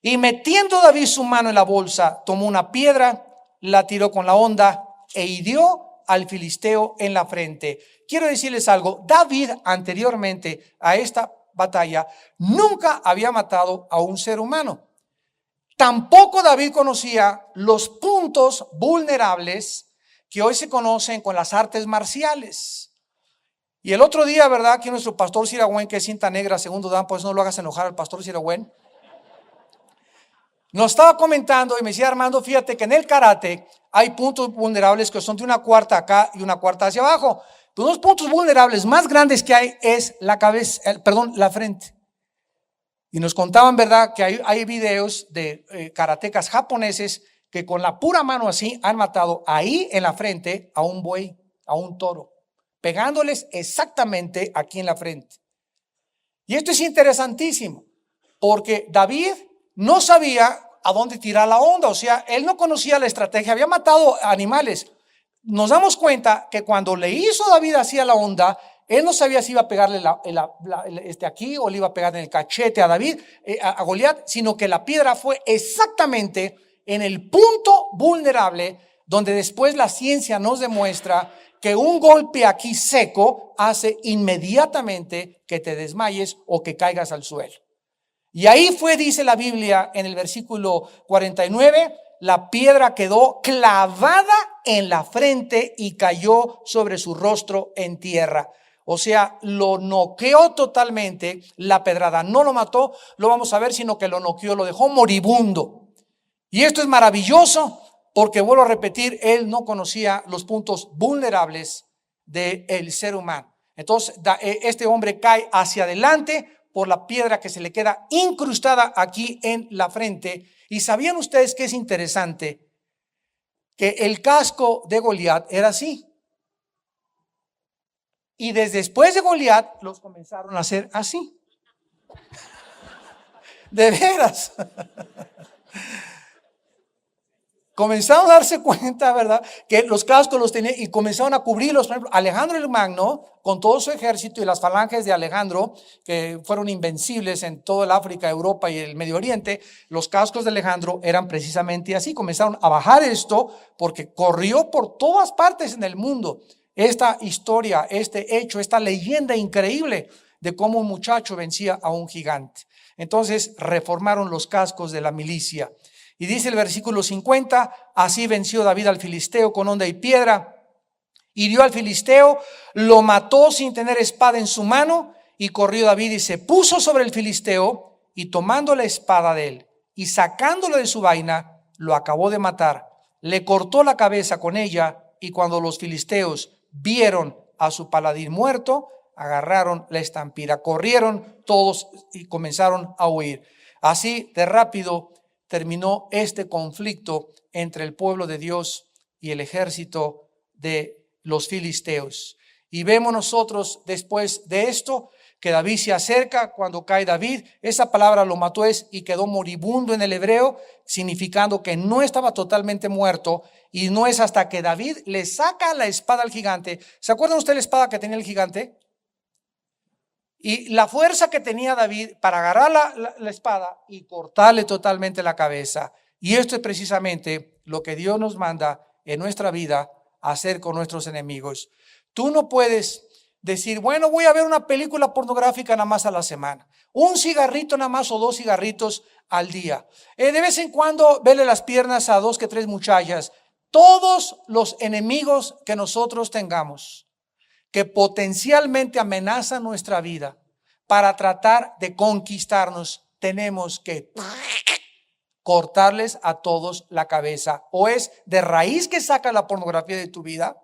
Y metiendo David su mano en la bolsa, tomó una piedra, la tiró con la honda e hirió al filisteo en la frente. Quiero decirles algo, David anteriormente a esta batalla nunca había matado a un ser humano. Tampoco David conocía los puntos vulnerables que hoy se conocen con las artes marciales. Y el otro día, ¿verdad? Que nuestro pastor Siragüen, que es cinta negra, segundo dan, pues no lo hagas enojar al pastor Siragüen, nos estaba comentando y me decía, Armando, fíjate que en el karate hay puntos vulnerables que son de una cuarta acá y una cuarta hacia abajo. Pero los puntos vulnerables más grandes que hay es la cabeza, la frente. Y nos contaban, ¿verdad?, que hay videos de karatecas japoneses que con la pura mano así han matado ahí en la frente a un buey, a un toro, pegándoles exactamente aquí en la frente. Y esto es interesantísimo, porque David no sabía a dónde tirar la onda, o sea, él no conocía la estrategia, había matado animales. Nos damos cuenta que cuando le hizo David así a la onda, él no sabía si iba a pegarle aquí o le iba a pegar en el cachete a David, a Goliat, sino que la piedra fue exactamente en el punto vulnerable donde después la ciencia nos demuestra que un golpe aquí seco hace inmediatamente que te desmayes o que caigas al suelo. Y ahí fue, dice la Biblia en el versículo 49, la piedra quedó clavada en la frente y cayó sobre su rostro en tierra. O sea, lo noqueó totalmente, la pedrada no lo mató, lo vamos a ver, sino que lo noqueó, lo dejó moribundo. Y esto es maravilloso porque, vuelvo a repetir, él no conocía los puntos vulnerables del ser humano. Entonces, este hombre cae hacia adelante por la piedra que se le queda incrustada aquí en la frente. ¿Y sabían ustedes que es interesante? Que el casco de Goliat era así. Y desde después de Goliat los comenzaron a hacer así. De veras. Comenzaron a darse cuenta, ¿verdad?, que los cascos los tenían y comenzaron a cubrirlos. Por ejemplo, Alejandro el Magno, con todo su ejército y las falanges de Alejandro, que fueron invencibles en todo el África, Europa y el Medio Oriente, los cascos de Alejandro eran precisamente así. Comenzaron a bajar esto porque corrió por todas partes en el mundo esta historia, este hecho, esta leyenda increíble de cómo un muchacho vencía a un gigante. Entonces reformaron los cascos de la milicia. Y dice el versículo 50, así venció David al filisteo con honda y piedra, hirió al filisteo, lo mató sin tener espada en su mano, y corrió David y se puso sobre el filisteo, y tomando la espada de él y sacándolo de su vaina, lo acabó de matar, le cortó la cabeza con ella, y cuando los filisteos vieron a su paladín muerto, agarraron la estampida, corrieron todos y comenzaron a huir. Así de rápido terminó este conflicto entre el pueblo de Dios y el ejército de los filisteos. Y vemos nosotros después de esto que David se acerca. Cuando cae David, esa palabra lo mató y quedó moribundo en el hebreo, significando que no estaba totalmente muerto. Y no es hasta que David le saca la espada al gigante. ¿Se acuerdan ustedes la espada que tenía el gigante? Y la fuerza que tenía David para agarrar la espada y cortarle totalmente la cabeza. Y esto es precisamente lo que Dios nos manda en nuestra vida a hacer con nuestros enemigos. Tú no puedes decir, bueno, voy a ver una película pornográfica nada más a la semana. Un cigarrito nada más o 2 cigarritos al día. De vez en cuando verle las piernas a 2 que 3 muchachas. Todos los enemigos que nosotros tengamos, que potencialmente amenazan nuestra vida para tratar de conquistarnos, tenemos que cortarles a todos la cabeza. O es de raíz que sacas la pornografía de tu vida,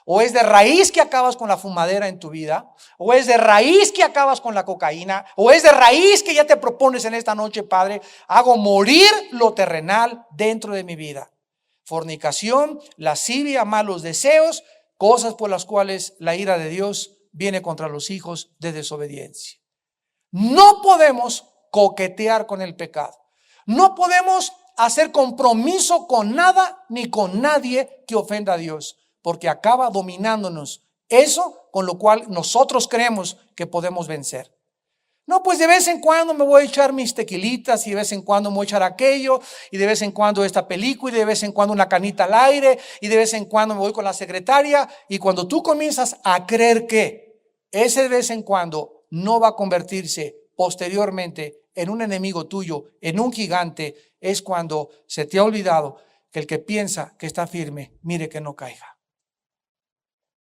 o es de raíz que acabas con la fumadera en tu vida, o es de raíz que acabas con la cocaína, o es de raíz que ya te propones en esta noche, Padre, hago morir lo terrenal dentro de mi vida. Fornicación, lascivia, malos deseos, cosas por las cuales la ira de Dios viene contra los hijos de desobediencia. No podemos coquetear con el pecado. No podemos hacer compromiso con nada ni con nadie que ofenda a Dios, porque acaba dominándonos eso con lo cual nosotros creemos que podemos vencer. No, pues de vez en cuando me voy a echar mis tequilitas y de vez en cuando me voy a echar aquello y de vez en cuando esta película y de vez en cuando una canita al aire y de vez en cuando me voy con la secretaria. Y cuando tú comienzas a creer que ese de vez en cuando no va a convertirse posteriormente en un enemigo tuyo, en un gigante, es cuando se te ha olvidado que el que piensa que está firme, mire que no caiga.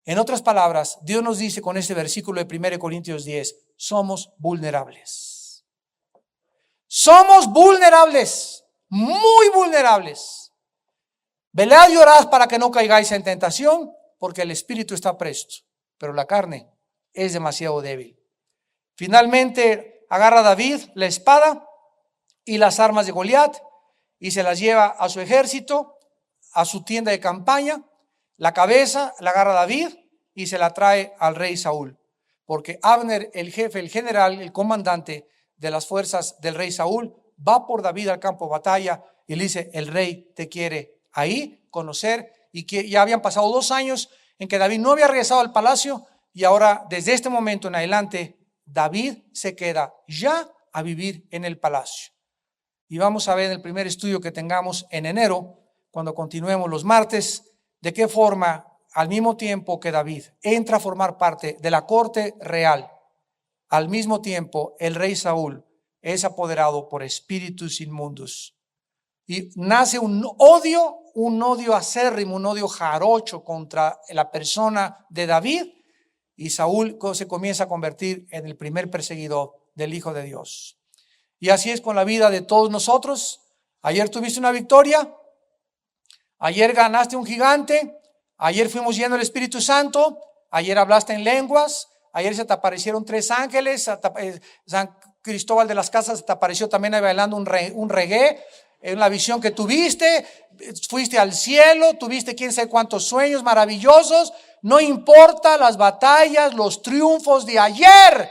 En otras palabras, Dios nos dice con este versículo de 1 Corintios 10, somos vulnerables. Somos vulnerables, muy vulnerables. Velad y orad para que no caigáis en tentación, porque el espíritu está presto, pero la carne es demasiado débil. Finalmente agarra David la espada y las armas de Goliat y se las lleva a su ejército, a su tienda de campaña. La cabeza la agarra David y se la trae al rey Saúl, porque Abner, el jefe, el general, el comandante de las fuerzas del rey Saúl, va por David al campo de batalla y le dice: el rey te quiere ahí conocer. Y que ya habían pasado 2 años en que David no había regresado al palacio, y ahora desde este momento en adelante David se queda ya a vivir en el palacio. Y vamos a ver en el primer estudio que tengamos en enero, cuando continuemos los martes, de qué forma al mismo tiempo que David entra a formar parte de la corte real, al mismo tiempo el rey Saúl es apoderado por espíritus inmundos y nace un odio acérrimo, un odio jarocho contra la persona de David, y Saúl se comienza a convertir en el primer perseguidor del Hijo de Dios. Y así es con la vida de todos nosotros. Ayer tuviste una victoria, ayer ganaste un gigante, ayer fuimos llenos del Espíritu Santo, ayer hablaste en lenguas, ayer se te aparecieron 3 ángeles, San Cristóbal de las Casas se te apareció también ahí bailando un reggae. En la visión que tuviste, fuiste al cielo, tuviste quién sabe cuántos sueños maravillosos. No importa las batallas, los triunfos de ayer.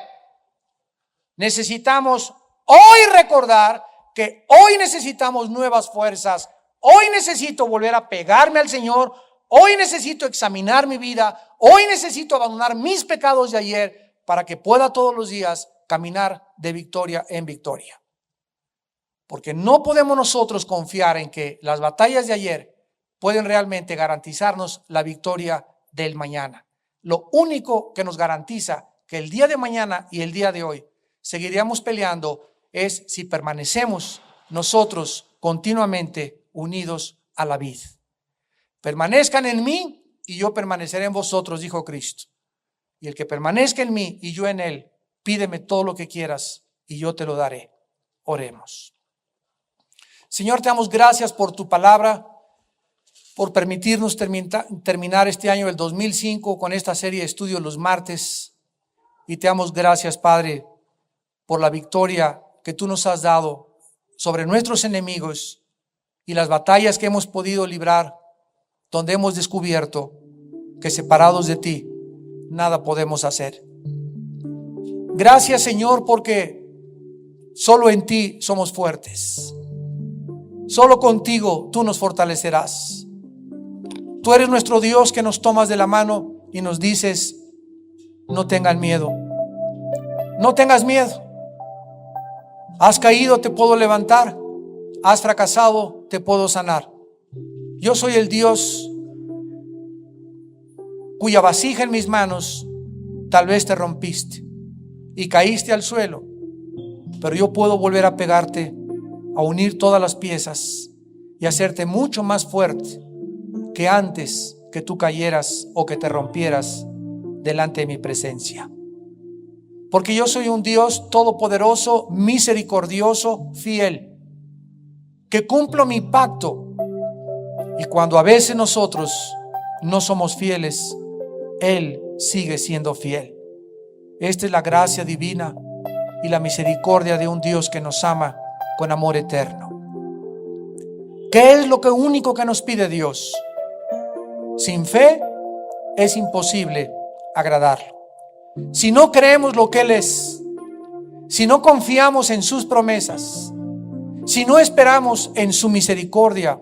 Necesitamos hoy recordar que hoy necesitamos nuevas fuerzas. Hoy necesito volver a pegarme al Señor. Hoy necesito examinar mi vida. Hoy necesito abandonar mis pecados de ayer para que pueda todos los días caminar de victoria en victoria. Porque no podemos nosotros confiar en que las batallas de ayer pueden realmente garantizarnos la victoria del mañana. Lo único que nos garantiza que el día de mañana y el día de hoy seguiríamos peleando es si permanecemos nosotros continuamente unidos a la vid. Permanezcan en mí y yo permaneceré en vosotros, dijo Cristo. Y el que permanezca en mí y yo en él, pídeme todo lo que quieras y yo te lo daré. Oremos. Señor, te damos gracias por tu palabra, por permitirnos terminar este año del 2005 con esta serie de estudios los martes. Y te damos gracias, Padre, por la victoria que tú nos has dado sobre nuestros enemigos y las batallas que hemos podido librar, donde hemos descubierto que separados de ti nada podemos hacer. Gracias, Señor, porque solo en ti somos fuertes. Solo contigo tú nos fortalecerás. Tú eres nuestro Dios que nos tomas de la mano y nos dices: no tengan miedo. No tengas miedo. Has caído, te puedo levantar. Has fracasado, te puedo sanar. Yo soy el Dios cuya vasija en mis manos tal vez te rompiste y caíste al suelo, pero yo puedo volver a pegarte, a unir todas las piezas y hacerte mucho más fuerte que antes que tú cayeras o que te rompieras delante de mi presencia. Porque yo soy un Dios todopoderoso, misericordioso, fiel, que cumplo mi pacto. Y cuando a veces nosotros no somos fieles, Él sigue siendo fiel. Esta es la gracia divina y la misericordia de un Dios que nos ama con amor eterno. ¿Qué es lo único que nos pide Dios? Sin fe es imposible agradarlo. Si no creemos lo que Él es, si no confiamos en sus promesas, si no esperamos en su misericordia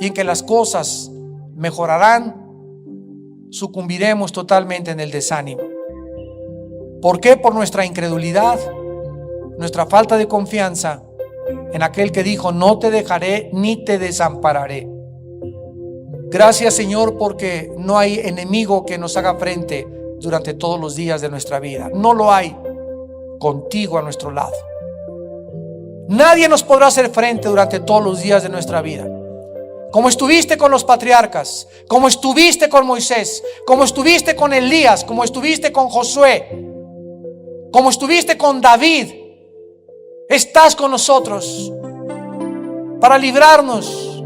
y en que las cosas mejorarán, sucumbiremos totalmente en el desánimo. ¿Por qué? Por nuestra incredulidad, nuestra falta de confianza en aquel que dijo: no te dejaré ni te desampararé. Gracias, Señor, porque no hay enemigo que nos haga frente durante todos los días de nuestra vida. No lo hay, contigo a nuestro lado. Nadie nos podrá hacer frente durante todos los días de nuestra vida. Como estuviste con los patriarcas, como estuviste con Moisés, como estuviste con Elías, como estuviste con Josué, como estuviste con David, estás con nosotros para librarnos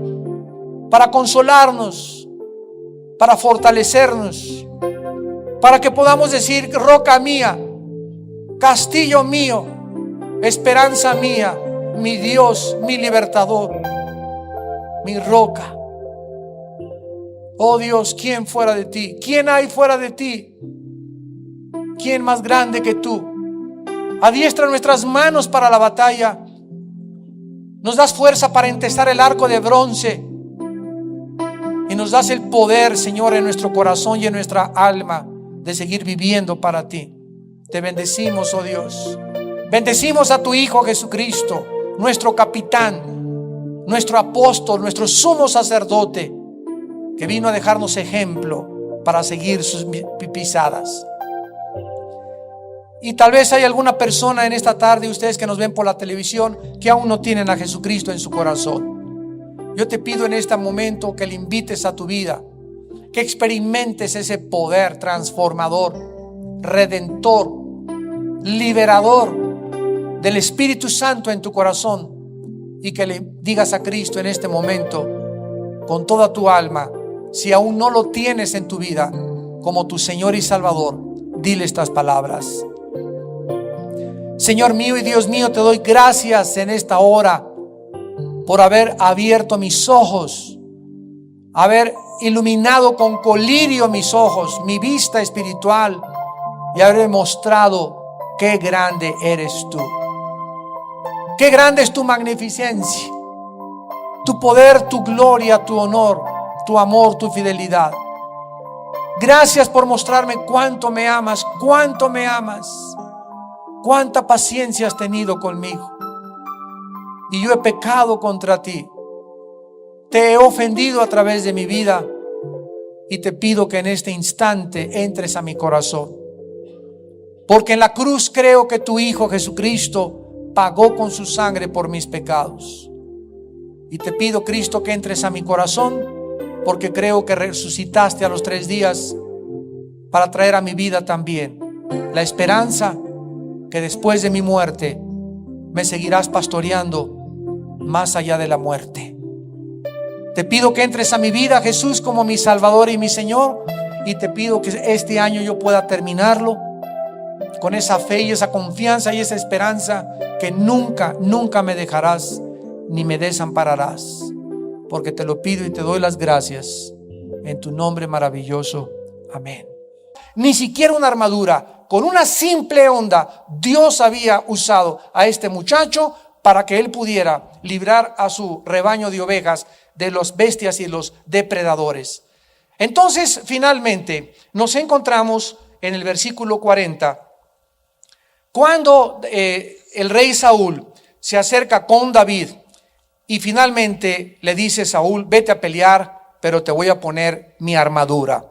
para consolarnos, para fortalecernos, para que podamos decir: roca mía, castillo mío, esperanza mía, mi Dios, mi libertador, mi roca. Oh Dios, ¿quién fuera de ti? ¿Quién hay fuera de ti? ¿Quién más grande que tú? Adiestra nuestras manos para la batalla. Nos das fuerza para entesar el arco de bronce. Y nos das el poder, Señor, en nuestro corazón y en nuestra alma de seguir viviendo para ti. Te bendecimos, oh Dios. Bendecimos a tu Hijo Jesucristo, nuestro capitán, nuestro apóstol, nuestro sumo sacerdote, que vino a dejarnos ejemplo para seguir sus pisadas. Y tal vez hay alguna persona en esta tarde, ustedes que nos ven por la televisión, que aún no tienen a Jesucristo en su corazón. Yo te pido en este momento que le invites a tu vida, que experimentes ese poder transformador, redentor, liberador del Espíritu Santo en tu corazón, y que le digas a Cristo en este momento con toda tu alma, si aún no lo tienes en tu vida como tu Señor y Salvador, dile estas palabras: Señor mío y Dios mío, te doy gracias en esta hora por haber abierto mis ojos, haber iluminado con colirio mis ojos, mi vista espiritual, y haber mostrado qué grande eres tú. Qué grande es tu magnificencia, tu poder, tu gloria, tu honor, tu amor, tu fidelidad. Gracias por mostrarme cuánto me amas, cuánta paciencia has tenido conmigo. Y yo he pecado contra ti, te he ofendido a través de mi vida, y te pido que en este instante entres a mi corazón, porque en la cruz creo que tu Hijo Jesucristo pagó con su sangre por mis pecados. Y te pido, Cristo, que entres a mi corazón, porque creo que resucitaste a los 3 días para traer a mi vida también la esperanza que después de mi muerte me seguirás pastoreando más allá de la muerte. Te pido que entres a mi vida, Jesús, como mi Salvador y mi Señor, y te pido que este año yo pueda terminarlo con esa fe y esa confianza y esa esperanza que nunca me dejarás ni me desampararás, porque te lo pido y te doy las gracias en tu nombre maravilloso. Amén. Ni siquiera una armadura, con una simple onda, Dios había usado a este muchacho para que él pudiera librar a su rebaño de ovejas de las bestias y los depredadores. Entonces, finalmente, nos encontramos en el versículo 40, cuando el rey Saúl se acerca con David y finalmente le dice: Saúl, vete a pelear, pero te voy a poner mi armadura.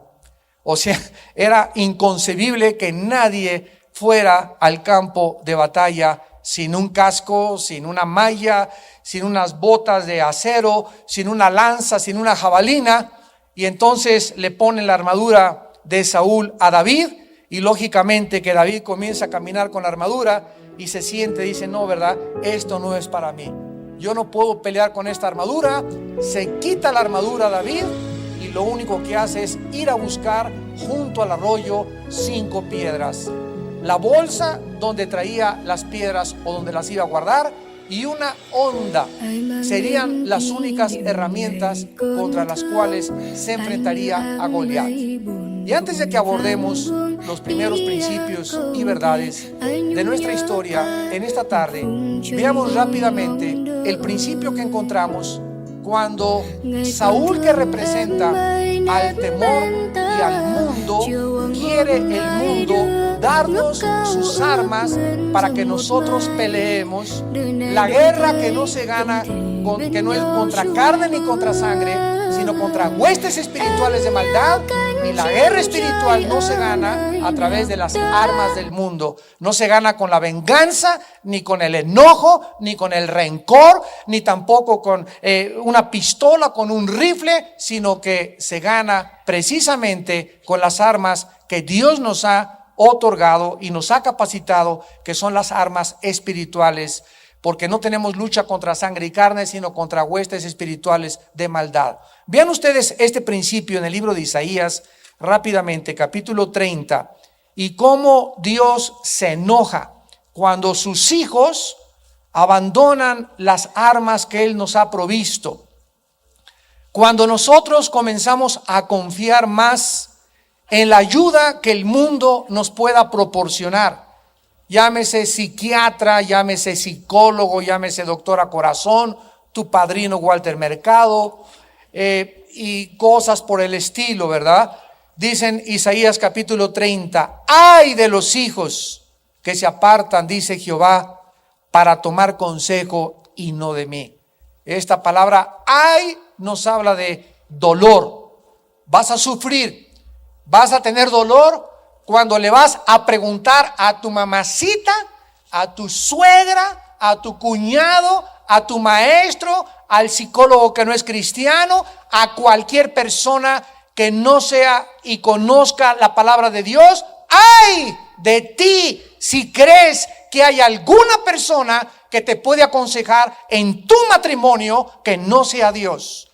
O sea, era inconcebible que nadie fuera al campo de batalla sin un casco, sin una malla, sin unas botas de acero, sin una lanza, sin una jabalina. Y entonces le ponen la armadura de Saúl a David, y lógicamente que David comienza a caminar con la armadura y se siente, dice: no, ¿verdad? Esto no es para mí. Yo no puedo pelear con esta armadura. Se quita la armadura David y lo único que hace es ir a buscar junto al arroyo 5 piedras, la bolsa donde traía las piedras o donde las iba a guardar, y una honda. Serían las únicas herramientas contra las cuales se enfrentaría a Goliat. Y antes de que abordemos los primeros principios y verdades de nuestra historia en esta tarde, veamos rápidamente el principio que encontramos cuando Saúl, que representa al temor y al mundo, quiere el mundo darnos sus armas para que nosotros peleemos la guerra que no se gana, que no es contra carne ni contra sangre, sino contra huestes espirituales de maldad. Y la guerra espiritual no se gana a través de las armas del mundo. No se gana con la venganza, ni con el enojo, ni con el rencor, ni tampoco con una pistola, con un rifle, sino que se gana precisamente con las armas que Dios nos ha otorgado y nos ha capacitado, que son las armas espirituales. porque no tenemos lucha contra sangre y carne, sino contra huestes espirituales de maldad. Vean ustedes este principio en el libro de Isaías, rápidamente, capítulo 30, y cómo Dios se enoja cuando sus hijos abandonan las armas que Él nos ha provisto. Cuando nosotros comenzamos a confiar más en la ayuda que el mundo nos pueda proporcionar, llámese psiquiatra, llámese psicólogo, llámese doctora Corazón, tu padrino Walter Mercado, y cosas por el estilo, ¿verdad? Dicen Isaías capítulo 30, ay de los hijos que se apartan, dice Jehová, para tomar consejo y no de mí. Esta palabra ay nos habla de dolor. Vas a sufrir, vas a tener dolor cuando le vas a preguntar a tu mamacita, a tu suegra, a tu cuñado, a tu maestro, al psicólogo que no es cristiano, a cualquier persona que no sea y conozca la palabra de Dios. ¡Ay de ti si crees que hay alguna persona que te puede aconsejar en tu matrimonio que no sea Dios!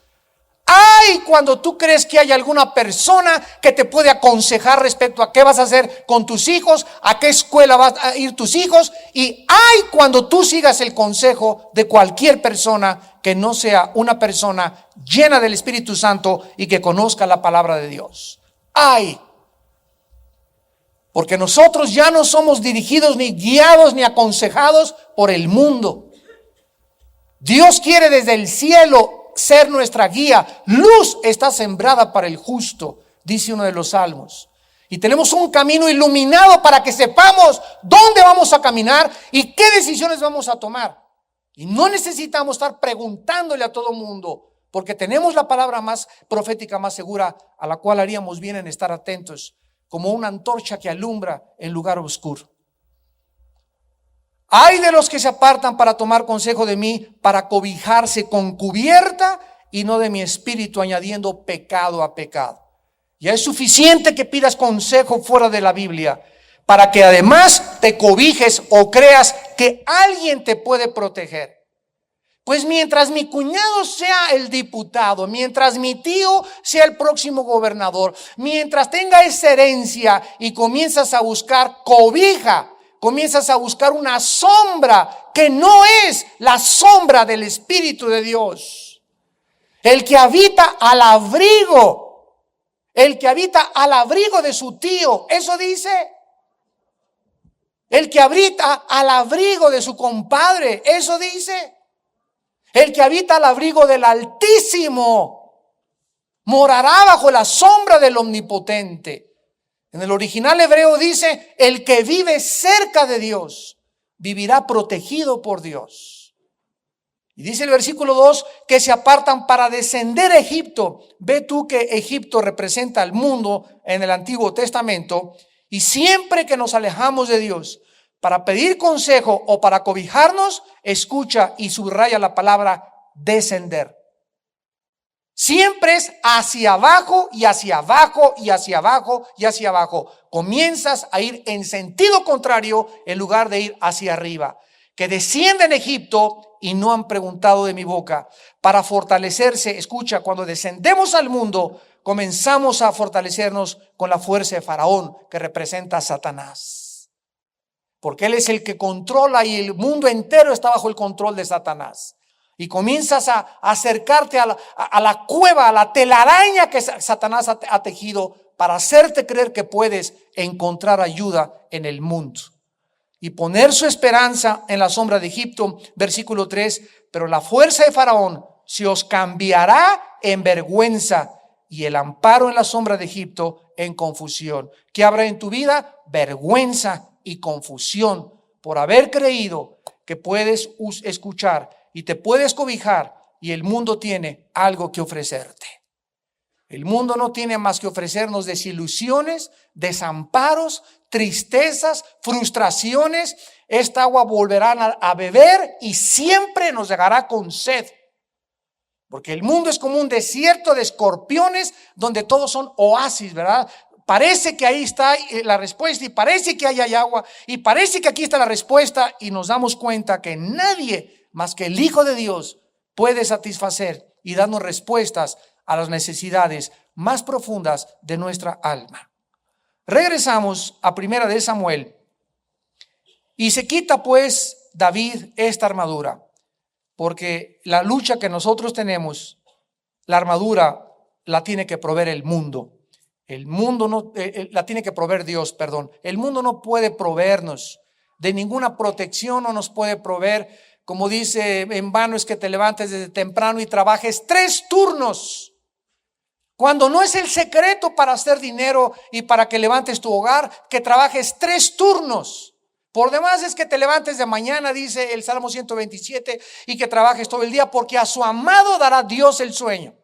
¡Ay cuando tú crees que hay alguna persona que te puede aconsejar respecto a qué vas a hacer con tus hijos, a qué escuela van a ir tus hijos! Y ¡ay cuando tú sigas el consejo de cualquier persona que no sea una persona llena del Espíritu Santo y que conozca la palabra de Dios! ¡Ay! Porque nosotros ya no somos dirigidos, ni guiados, ni aconsejados por el mundo. Dios quiere desde el cielo ser nuestra guía. Luz está sembrada para el justo, dice uno de los salmos. Y tenemos un camino iluminado para que sepamos dónde vamos a caminar y qué decisiones vamos a tomar. Y no necesitamos estar preguntándole a todo mundo, porque tenemos la palabra más profética, más segura, a la cual haríamos bien en estar atentos, como una antorcha que alumbra en lugar oscuro. Ay de los que se apartan para tomar consejo de mí, para cobijarse con cubierta y no de mi espíritu, añadiendo pecado a pecado. Ya es suficiente que pidas consejo fuera de la Biblia para que además te cobijes o creas que alguien te puede proteger. Pues mientras mi cuñado sea el diputado, mientras mi tío sea el próximo gobernador, mientras tenga esa herencia y comienzas a buscar cobija, comienzas a buscar una sombra que no es la sombra del Espíritu de Dios. El que habita al abrigo de su tío, eso dice. El que habita al abrigo de su compadre, eso dice. El que habita al abrigo del Altísimo morará bajo la sombra del Omnipotente. En el original hebreo dice, el que vive cerca de Dios vivirá protegido por Dios. Y dice el versículo 2 que se apartan para descender a Egipto. Ve tú que Egipto representa al mundo en el Antiguo Testamento, y siempre que nos alejamos de Dios para pedir consejo o para cobijarnos, escucha y subraya la palabra descender. Siempre es hacia abajo y hacia abajo y hacia abajo y hacia abajo. Comienzas a ir en sentido contrario en lugar de ir hacia arriba. Que descienden a Egipto y no han preguntado de mi boca. Para fortalecerse, escucha, cuando descendemos al mundo, comenzamos a fortalecernos con la fuerza de Faraón, que representa a Satanás. Porque él es el que controla y el mundo entero está bajo el control de Satanás. Y comienzas a acercarte a la cueva, a la telaraña que Satanás ha tejido para hacerte creer que puedes encontrar ayuda en el mundo. Y poner su esperanza en la sombra de Egipto, versículo 3, pero la fuerza de Faraón se os cambiará en vergüenza y el amparo en la sombra de Egipto en confusión. ¿Qué habrá en tu vida? Vergüenza y confusión por haber creído que puedes escuchar y te puedes cobijar y el mundo tiene algo que ofrecerte. El mundo no tiene más que ofrecernos desilusiones, desamparos, tristezas, frustraciones. Esta agua volverán a beber y siempre nos llegará con sed. Porque el mundo es como un desierto de escorpiones donde todos son oasis, ¿verdad? parece que ahí está la respuesta, y parece que ahí hay agua, y parece que aquí está la respuesta, y nos damos cuenta que nadie más que el Hijo de Dios puede satisfacer y darnos respuestas a las necesidades más profundas de nuestra alma. Regresamos a 1 de Samuel, y se quita pues David esta armadura, porque la lucha que nosotros tenemos, la armadura la tiene que proveer el mundo. El mundo no, la tiene que proveer Dios, perdón. El mundo no puede proveernos de ninguna protección, no nos puede proveer. Como dice, en vano es que te levantes desde temprano y trabajes 3 turnos. Cuando no es el secreto para hacer dinero y para que levantes tu hogar, que trabajes 3 turnos. Por demás es que te levantes de mañana, dice el Salmo 127, y que trabajes todo el día, porque a su amado dará Dios el sueño.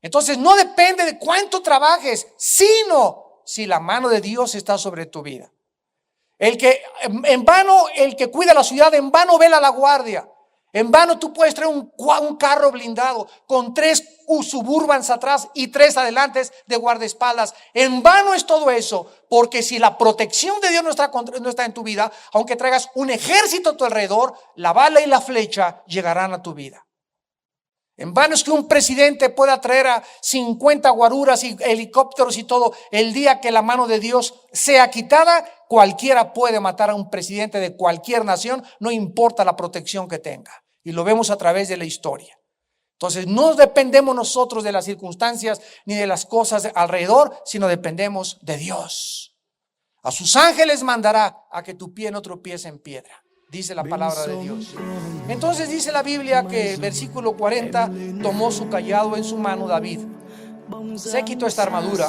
Entonces no depende de cuánto trabajes, sino si la mano de Dios está sobre tu vida. El que cuida la ciudad, en vano vela la guardia. En vano tú puedes traer un carro blindado con 3 Suburbans atrás y 3 adelante de guardaespaldas. En vano es todo eso, porque si la protección de Dios no está en tu vida, aunque traigas un ejército a tu alrededor, la bala y la flecha llegarán a tu vida. En vano es que un presidente pueda traer a 50 guaruras y helicópteros y todo. El día que la mano de Dios sea quitada, cualquiera puede matar a un presidente de cualquier nación, no importa la protección que tenga. Y lo vemos a través de la historia. Entonces no dependemos nosotros de las circunstancias ni de las cosas alrededor, sino dependemos de Dios. A sus ángeles mandará a que tu pie no tropiece en piedra, dice la palabra de Dios. Entonces dice la Biblia que versículo 40, tomó su cayado en su mano David. Se quitó esta armadura,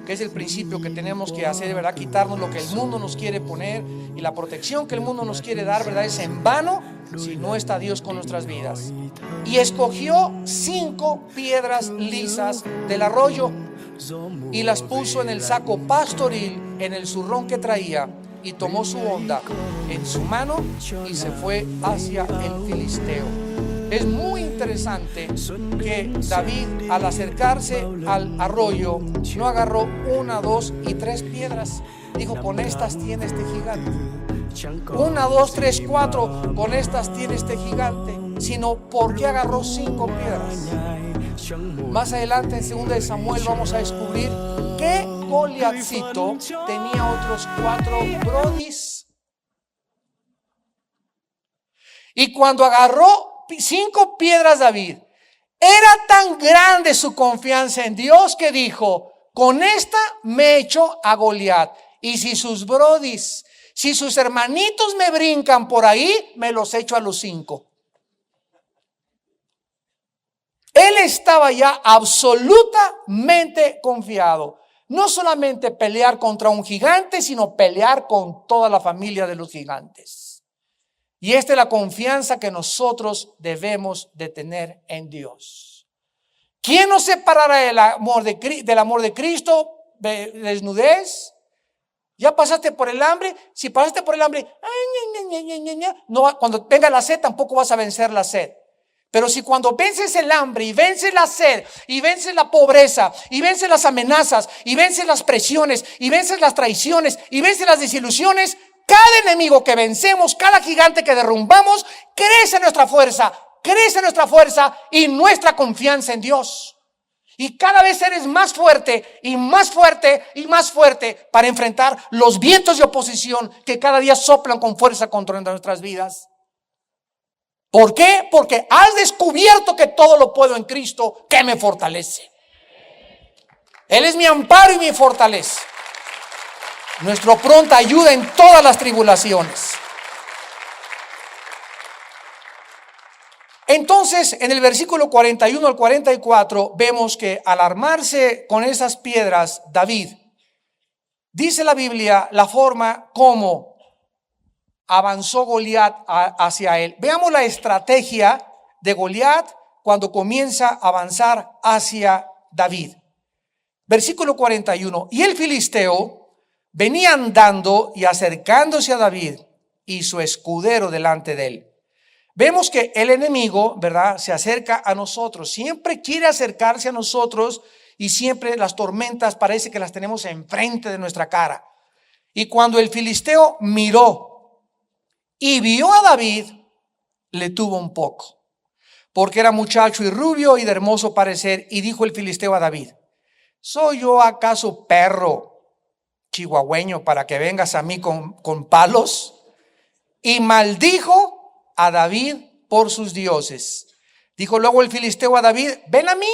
que es el principio que tenemos que hacer, ¿verdad? Quitarnos lo que el mundo nos quiere poner, y la protección que el mundo nos quiere dar, ¿verdad? Es en vano si no está Dios con nuestras vidas. Y escogió 5 piedras lisas del arroyo y las puso en el saco pastoril, en el zurrón que traía, y tomó su honda en su mano y se fue hacia el filisteo. Es muy interesante que David, al acercarse al arroyo, no agarró 1, 2 y 3 piedras. Dijo: con estas tiene este gigante. 1, 2, 3, 4, con estas tiene este gigante. Sino porque agarró 5 piedras. Más adelante en 2 de Samuel vamos a descubrir que Goliatcito tenía otros 4 brodis. Y cuando agarró 5 piedras David, era tan grande su confianza en Dios que dijo: con esta me echo a Goliat, y si sus brodis, si sus hermanitos me brincan por ahí, me los echo a los 5. Él estaba ya absolutamente confiado. No solamente pelear contra un gigante, sino pelear con toda la familia de los gigantes. Y esta es la confianza que nosotros debemos de tener en Dios. ¿Quién nos separará del amor de Cristo? ¿Desnudez? ¿Ya pasaste por el hambre? Si pasaste por el hambre, no, cuando venga la sed tampoco vas a vencer la sed. Pero si cuando vences el hambre y vences la sed y vences la pobreza y vences las amenazas y vences las presiones y vences las traiciones y vences las desilusiones, cada enemigo que vencemos, cada gigante que derrumbamos, crece nuestra fuerza y nuestra confianza en Dios. Y cada vez eres más fuerte y más fuerte y más fuerte para enfrentar los vientos de oposición que cada día soplan con fuerza contra nuestras vidas. ¿Por qué? Porque has descubierto que todo lo puedo en Cristo que me fortalece. Él es mi amparo y mi fortaleza, nuestra pronta ayuda en todas las tribulaciones. Entonces, en el versículo 41 al 44, vemos que al armarse con esas piedras, David, dice la Biblia, la forma como avanzó Goliat hacia él. Veamos la estrategia de Goliat cuando comienza a avanzar hacia David. Versículo 41. Y el filisteo venía andando y acercándose a David y su escudero delante de él. Vemos que el enemigo, ¿verdad?, se acerca a nosotros. Siempre quiere acercarse a nosotros y siempre las tormentas parece que las tenemos enfrente de nuestra cara. Y cuando el filisteo miró y vio a David, le tuvo un poco, porque era muchacho y rubio y de hermoso parecer. Y dijo el filisteo a David: ¿soy yo acaso perro chihuahueño para que vengas a mí con palos? Y maldijo a David por sus dioses. Dijo luego el filisteo a David: ven a mí